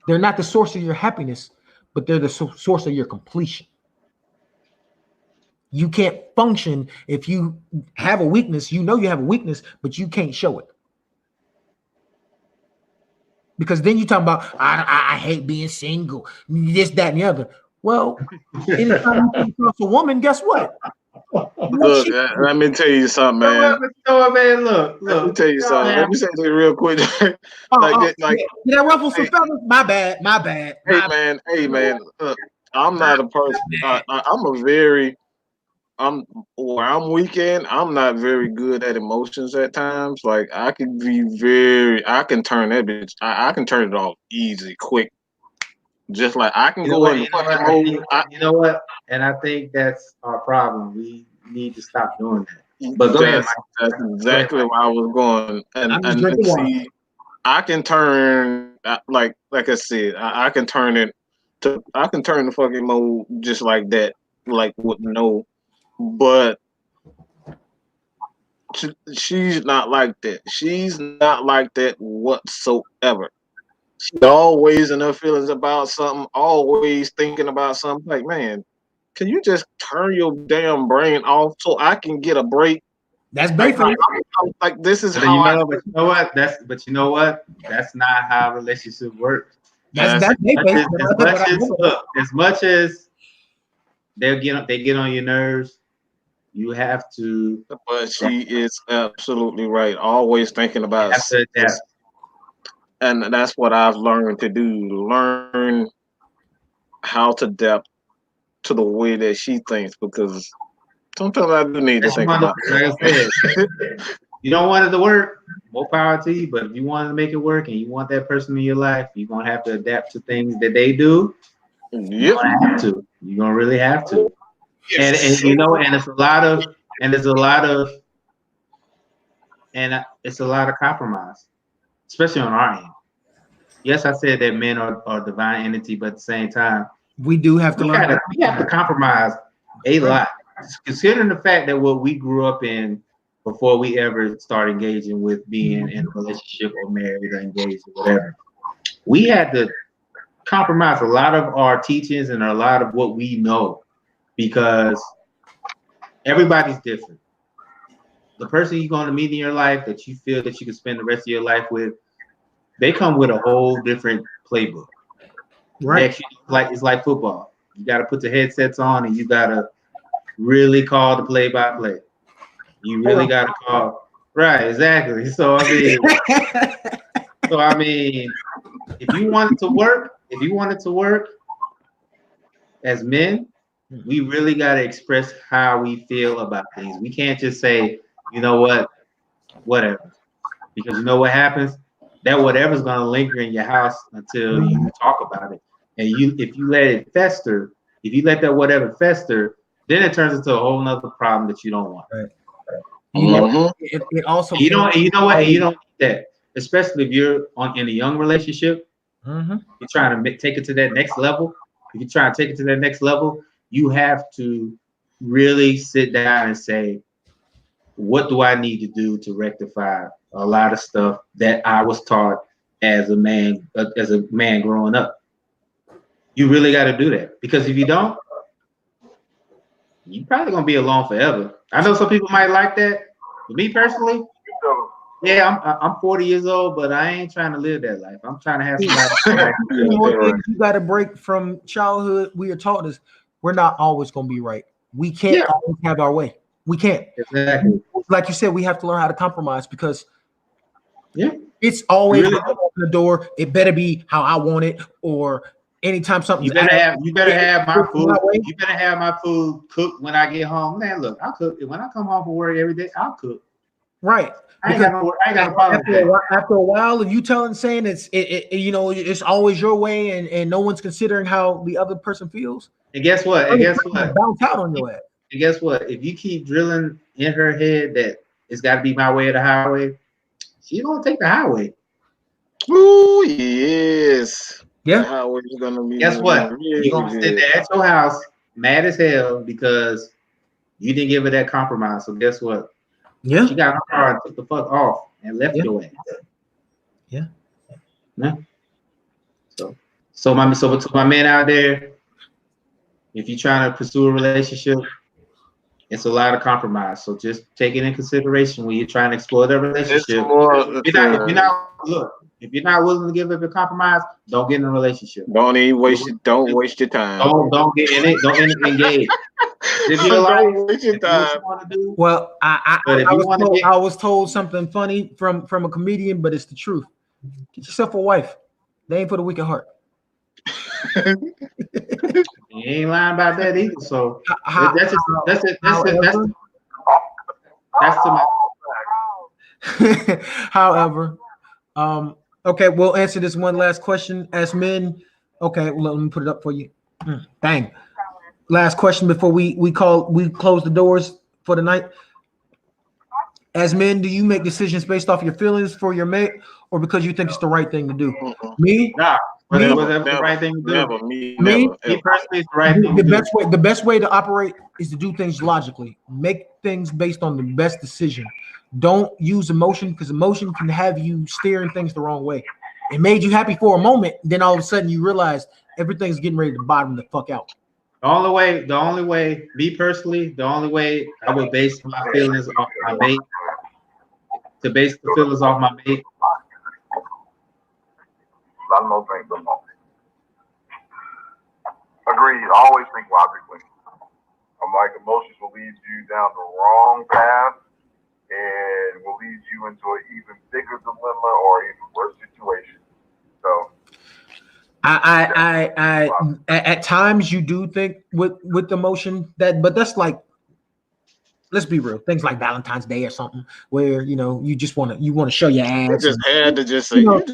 They're not the source of your happiness, but they're the source of your completion. You can't function if you have a weakness. You know you have a weakness, but you can't show it. Because then you talk about, I hate being single, this, that, and the other. Well, anytime you come across a woman, guess what? Look, let me tell you something, man. Look. Let me tell you something. Let me say this real quick. Did I ruffle some feathers? My bad. Hey, man. Look, I'm not a person. Where I'm weak in, I'm not very good at emotions at times. Like, I can turn that bitch. I can turn it off easy, quick. Just like I can go in the fucking mode. You know what? And I think that's our problem. We need to stop doing that. But go ahead, Mike. That's exactly where I was going. And see, I can turn, like I said, I can turn the fucking mode just like that, like with no. But she's not like that. She's not like that whatsoever. She's always in her feelings about something, always thinking about something. Like, man, can you just turn your damn brain off so I can get a break? That's basically like this is but how you know what? That's not how relationships work. As much as they get on your nerves, you have to. But she is absolutely right. Always thinking about that. And that's what I've learned to do. Learn how to adapt to the way that she thinks, because sometimes I do need to think about it. Like I said, you don't want it to work, more power to you. But if you want to make it work and you want that person in your life, you're gonna have to adapt to things that they do. Yep. You're gonna have to. You're gonna really have to. And it's a lot of compromise, especially on our end. Yes, I said that men are divine entity, but at the same time, we do have to learn. We have to compromise a lot, considering the fact that what we grew up in before we ever start engaging with being in a relationship or married or engaged or whatever. We had to compromise a lot of our teachings and a lot of what we know, because everybody's different. the person you're going to meet in your life that you feel that you can spend the rest of your life with, they come with a whole different playbook. Right. Next, it's like football. You got to put the headsets on and you got to really call the play-by-play. You really got to call. Right, exactly. So I mean, if you want it to work as men, we really got to express how we feel about things. We can't just say, you know what, whatever, because you know what happens. That whatever's going to linger in your house until you talk about it. And if you let it fester, if you let that whatever fester, then it turns into a whole nother problem that you don't want. Right. It also you know what, you don't need that, especially if you're in a young relationship. You're trying to take it to that next level. If you're trying to take it to that next level, you have to really sit down and say, what do I need to do to rectify a lot of stuff that I was taught as a man growing up? You really got to do that, because if you don't, you're probably gonna be alone forever. I know some people might like that. But me personally, yeah, I'm 40 years old, but I ain't trying to live that life. I'm trying to have somebody. You got to break from childhood. We are taught this. We're not always going to be right. We can't always have our way. We can't. Exactly. Like you said, we have to learn how to compromise, because it's always really open the door. It better be how I want it, or anytime something. You better have my food. You better have my food cooked when I get home. Man, look, I'll cook it when I come home from work every day. I'll cook. Right. I ain't got no problem. After a while, if you saying it's always your way, and no one's considering how the other person feels. And guess what? Bounce out on your ass. And guess what? If you keep drilling in her head that it's got to be my way or the highway, she's gonna take the highway. Ooh, yes. Yeah. The highway is gonna be. Guess what? You're gonna sit there at your house mad as hell because you didn't give her that compromise. So guess what? Yeah. She got her car and took the fuck off and left your ass. Yeah. So my men out there, if you're trying to pursue a relationship, it's a lot of compromise. So just take it in consideration when you're trying to explore the relationship. If you're not willing to give up a compromise, don't get in a relationship. Don't waste your time. Don't get in it. Don't engage. If you're don't waste your time. Well, I was told something funny from a comedian, but it's the truth. Get yourself a wife. They ain't for the weak at heart. You ain't lying about that either. So that's to my. However, okay, we'll answer this one last question. As men, okay, well, let me put it up for you. Bang. Last question before we close the doors for the night. As men, do you make decisions based off your feelings for your mate, or because you think it's the right thing to do? Me? Nah. The right thing to do. Never, me personally, it's the right thing. The best way to operate is to do things logically. Make things based on the best decision. Don't use emotion, because emotion can have you steering things the wrong way. It made you happy for a moment, then all of a sudden you realize everything's getting ready to bottom the fuck out. The only way, me personally, the only way I would base my feelings off my mate, to base the feelings off my mate. Agreed. Always think logically. I'm like, emotions will lead you down the wrong path and will lead you into an even bigger dilemma or even worse situation. So I at times you do think with emotion but that's like, let's be real, things like Valentine's Day or something where you just want to show your ass. You just had to say that,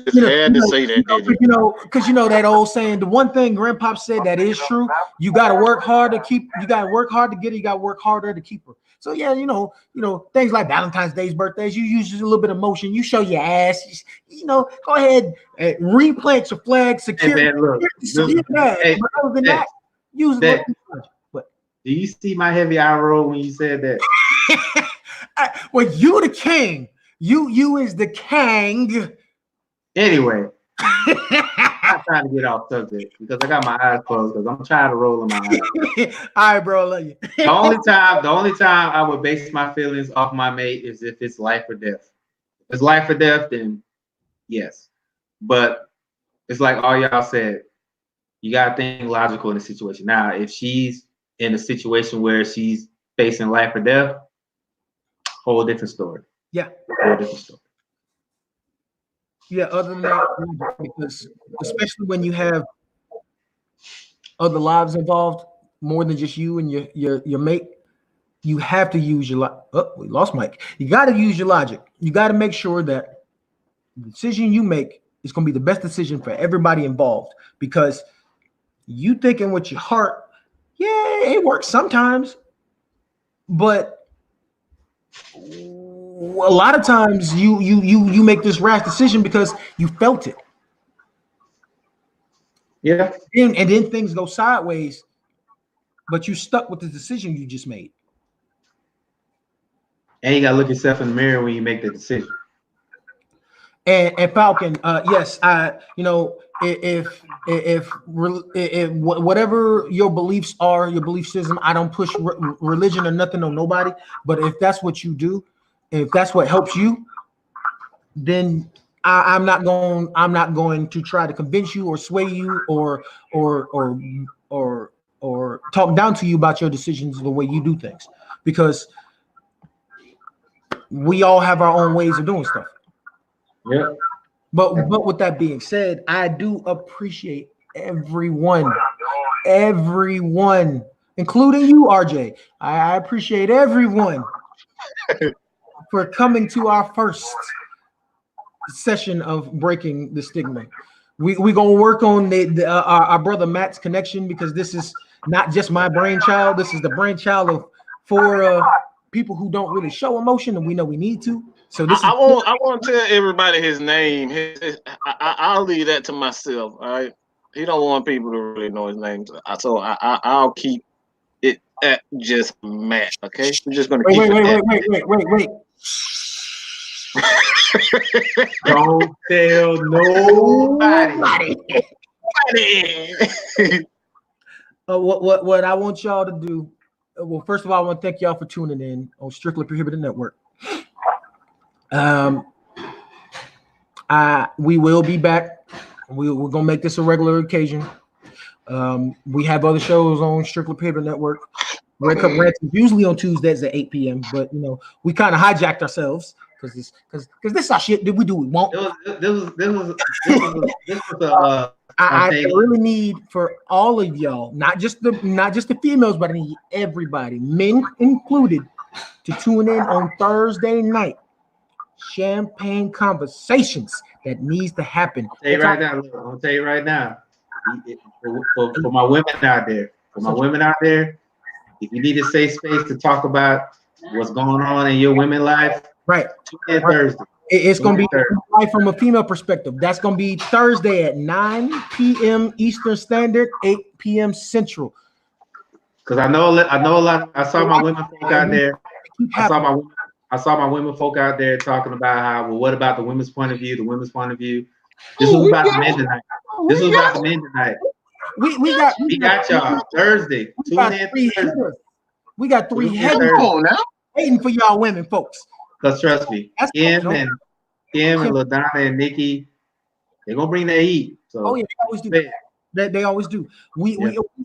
because that old saying, the one thing Grandpop said that is true, you got to work hard to get her, you got to work harder to keep her. So yeah, things like Valentine's Day's, birthdays, you use just a little bit of emotion, you show your ass, go ahead and replant your flag, secure. Hey, man, look, but other than that, use it. Do you see my heavy eye roll when you said that? Well, you the king. You is the king. Anyway, I'm trying to get off subject because I got my eyes closed because I'm tired of rolling my eyes. All right, bro, I love you. The only time I would base my feelings off my mate is if it's life or death. If it's life or death, then yes. But it's like all y'all said, you gotta think logical in the situation. Now, if she's in a situation where she's facing life or death, whole different story. Yeah. Whole different story. Yeah, other than that, because especially when you have other lives involved, more than just you and your mate, you have to use your we lost Mike. You got to use your logic. You got to make sure that the decision you make is going to be the best decision for everybody involved. Because you thinking with your heart, yeah, it works sometimes, but a lot of times you make this rash decision because you felt it. Yeah. And then things go sideways, but you stuck with the decision you just made. And you gotta look yourself in the mirror when you make the decision. And Falcon, yes, if whatever your beliefs are, your belief system, I don't push religion or nothing on nobody. But if that's what you do, if that's what helps you, then I'm not going to try to convince you or sway you or talk down to you about your decisions the way you do things, because we all have our own ways of doing stuff. Yeah. But with that being said, I do appreciate everyone, including you, RJ. I appreciate everyone for coming to our first session of Breaking the Stigma. We're gonna work on our brother Matt's connection, because this is not just my brainchild. This is the brainchild of four people who don't really show emotion, and we know we need to. So this I won't tell everybody his name. I'll leave that to myself. All right. He don't want people to really know his name. So I'll keep it at just Matt. Okay. We're just gonna keep it. Wait. Don't tell nobody. What I want y'all to do. Well, first of all, I want to thank y'all for tuning in on Strictly Prohibited Network. We will be back. We're gonna make this a regular occasion. We have other shows on Strictly Prohibited Network. Red Cup Rants is usually on Tuesdays at 8 p.m. But we kind of hijacked ourselves because this is our shit. Did we do? We won't. I really need for all of y'all, not just the females, but I need everybody, men included, to tune in on Thursday night. Champagne conversations that needs to happen. I'm gonna tell you right now. For my women out there, if you need a safe space to talk about what's going on in your women life, right? Tune in Thursday. It's going to be from a female perspective. That's going to be Thursday at 9 p.m. Eastern Standard, 8 p.m. Central. Because I know a lot. I saw my women folk out there. I saw my women folk out there talking about how, well, what about the women's point of view? The women's point of view. This was about the men tonight. We got y'all Thursday. Tune in Thursday. We got three heavy on now waiting for y'all women folks. Because trust me, Kim and LaDonna and Nikki, they're gonna bring their heat. So they always do. They always do. We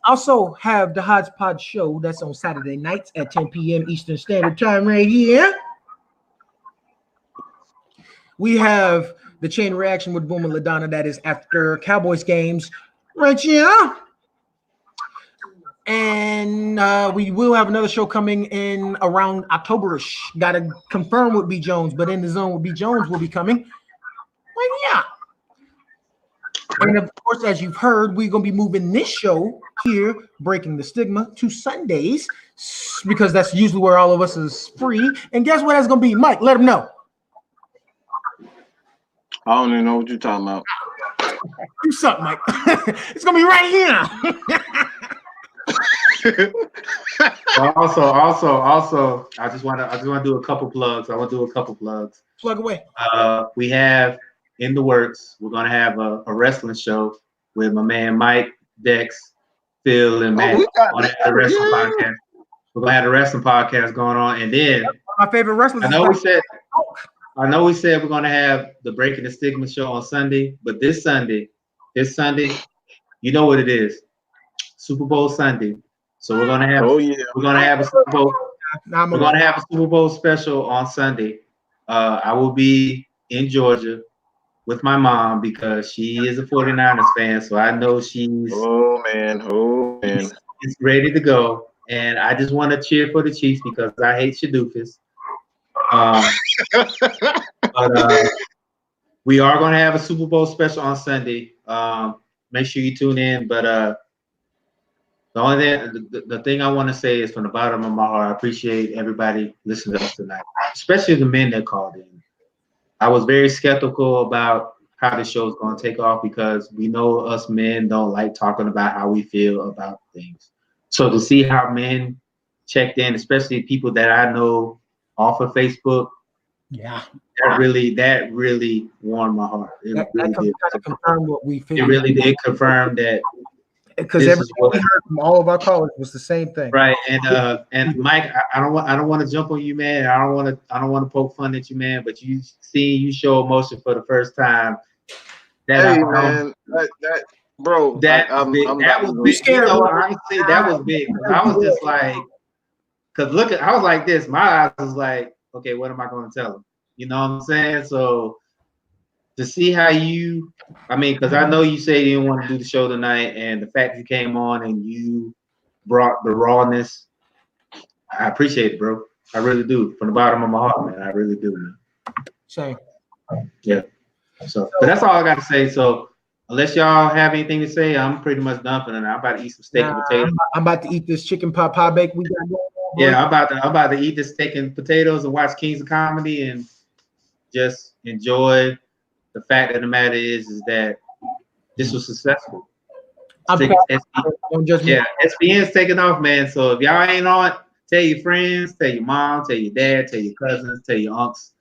also have the Hodgepodge show that's on Saturday nights at 10 p.m. Eastern Standard Time right here. We have the Chain Reaction with Boom and LaDonna that is after Cowboys games right here. And we will have another show coming in around October-ish. Got to confirm with B. Jones, but In the Zone with B. Jones will be coming. Well, yeah. And of course, as you've heard, we're going to be moving this show here, Breaking the Stigma, to Sundays, because that's usually where all of us is free. And guess what that's going to be? Mike, let them know. I don't even know what you're talking about. Do something, Mike. It's going to be right here. Also, I just want to do a couple plugs. Plug away. We have in the works. We're gonna have a wrestling show with my man Mike, Dex, Phil, and Matt. we got On the wrestling yeah. podcast. We're gonna have a wrestling podcast going on, and then My favorite wrestlers. I know we said we're gonna have the Breaking the Stigma show on Sunday, but this Sunday, you know what it is, Super Bowl Sunday. So we're gonna have a Super Bowl. We're gonna have a Super Bowl special on Sunday. I will be in Georgia with my mom because she is a 49ers fan, so I know she's ready to go. And I just want to cheer for the Chiefs because I hate Shadoofus. But we are going to have a Super Bowl special on Sunday. Make sure you tune in. But the only thing, the thing I want to say is from the bottom of my heart, I appreciate everybody listening to us tonight, especially the men that called in. I was very skeptical about how the show is going to take off because we know us men don't like talking about how we feel about things. So to see how men checked in, especially people that I know off of Facebook, that really warmed my heart. It really did. Confirm what we feel. It really did confirm that. Because everything we heard from all of our callers was the same thing. Right. And Mike, I don't want to jump on you, man. I don't want to poke fun at you, man. But you show emotion for the first time. That was big. You know, honestly, that was big. I was just like, I was like this. My eyes was like, okay, what am I going to tell him? You know what I'm saying? So to see how because I know you say you didn't want to do the show tonight, and the fact you came on and you brought the rawness, I appreciate it, bro. I really do. From the bottom of my heart, man. I really do, man. Same. Yeah. So, but that's all I got to say. So, unless y'all have anything to say, I'm pretty much done for tonight. I'm about to eat some steak and potatoes. I'm about to eat this chicken pot pie bake we got going on. Yeah, I'm about to eat this steak and potatoes and watch Kings of Comedy and just enjoy. The fact of the matter is that this was successful. SPN's taking off, man. So if y'all ain't on, tell your friends, tell your mom, tell your dad, tell your cousins, tell your aunts.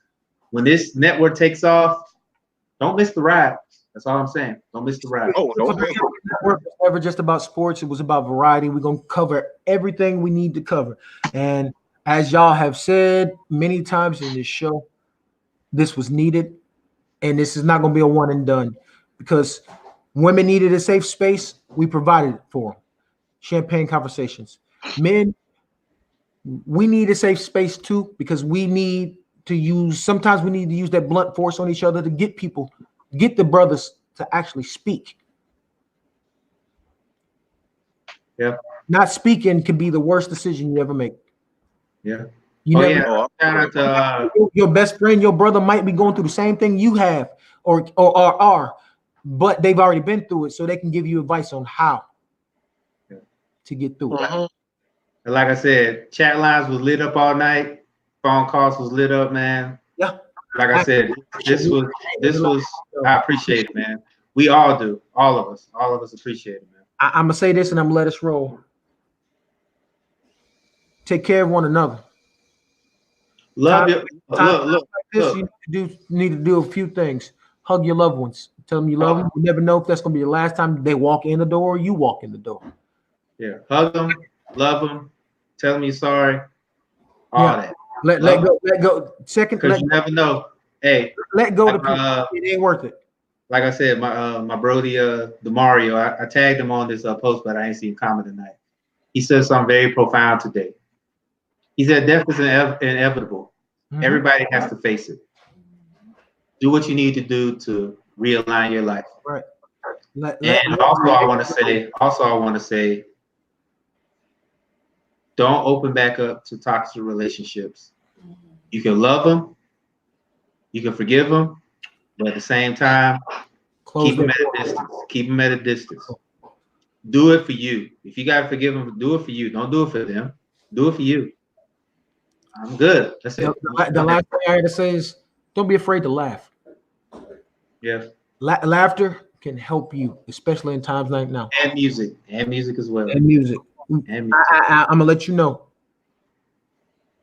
When this network takes off, don't miss the ride. That's all I'm saying. Don't miss the ride. Network was never just about sports. It was about variety. We're going to cover everything we need to cover. And as y'all have said many times in this show, this was needed. And this is not going to be a one and done because women needed a safe space. We provided it for them. Champagne conversations. Men, we need a safe space too because sometimes we need to use that blunt force on each other to get the brothers to actually speak. Yeah. Not speaking could be the worst decision you ever make. Yeah. Shout out to your best friend, your brother might be going through the same thing you have or are, but they've already been through it, so they can give you advice on how to get through it. And like I said, chat lines was lit up all night. Phone calls was lit up, man. Yeah. Like I said, this was I appreciate it, man. We all do. All of us appreciate it, man. I'm gonna say this and I'm gonna let us roll. Take care of one another. Love you. Look. You need to do a few things. Hug your loved ones. Tell them you love them. You never know if that's gonna be the last time they walk in the door or you walk in the door. Yeah, hug them, love them, tell them you're sorry. All that. Let go. Second, because you never know. Hey, let go to people. It ain't worth it. Like I said, my Brody, the Mario, I tagged him on this post, but I ain't seen him comment tonight. He said something very profound today. He said death is inevitable. Mm-hmm. Everybody has to face it. Do what you need to do to realign your life. Right. Also, I want to say, don't open back up to toxic relationships. You can love them, you can forgive them, but at the same time, keep them at a distance. Keep them at a distance. Do it for you. If you gotta forgive them, do it for you. Don't do it for them. Do it for you. I'm good. That's it. The last thing I had to say is, don't be afraid to laugh. Yes. Laughter can help you, especially in times like now. And music as well. And music. I'm gonna let you know.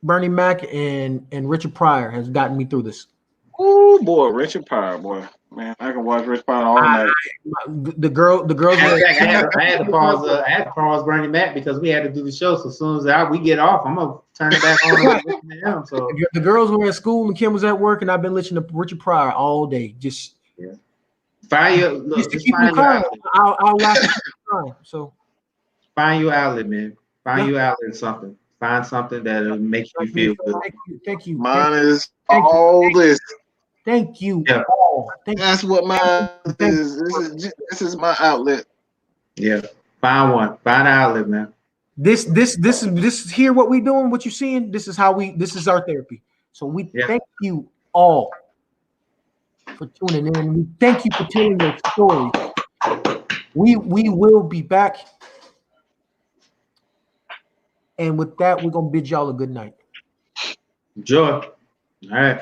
Bernie Mac and Richard Pryor has gotten me through this. Oh boy, Richard Pryor, boy. Man, I can watch Rich Pound all night. The girls. I had to pause Bernie Mac because we had to do the show. So as soon as we get off, I'm gonna turn it back on and listen to him. So the girls were at school and Kim was at work, and I've been listening to Richard Pryor all day. Just find your outlet. I'll laugh at the time. So find your outlet, man. Find your outlet in something. Find something that'll make you feel good. Thank you. Mine is all this. Thank you. Yeah. That's what mine is. This is my outlet. Yeah. Find one. Find an outlet, man. This is here what we doing, what you seeing. This is this is our therapy. So we thank you all for tuning in. We thank you for telling your story. We will be back. And with that, we're gonna bid y'all a good night. Enjoy. All right.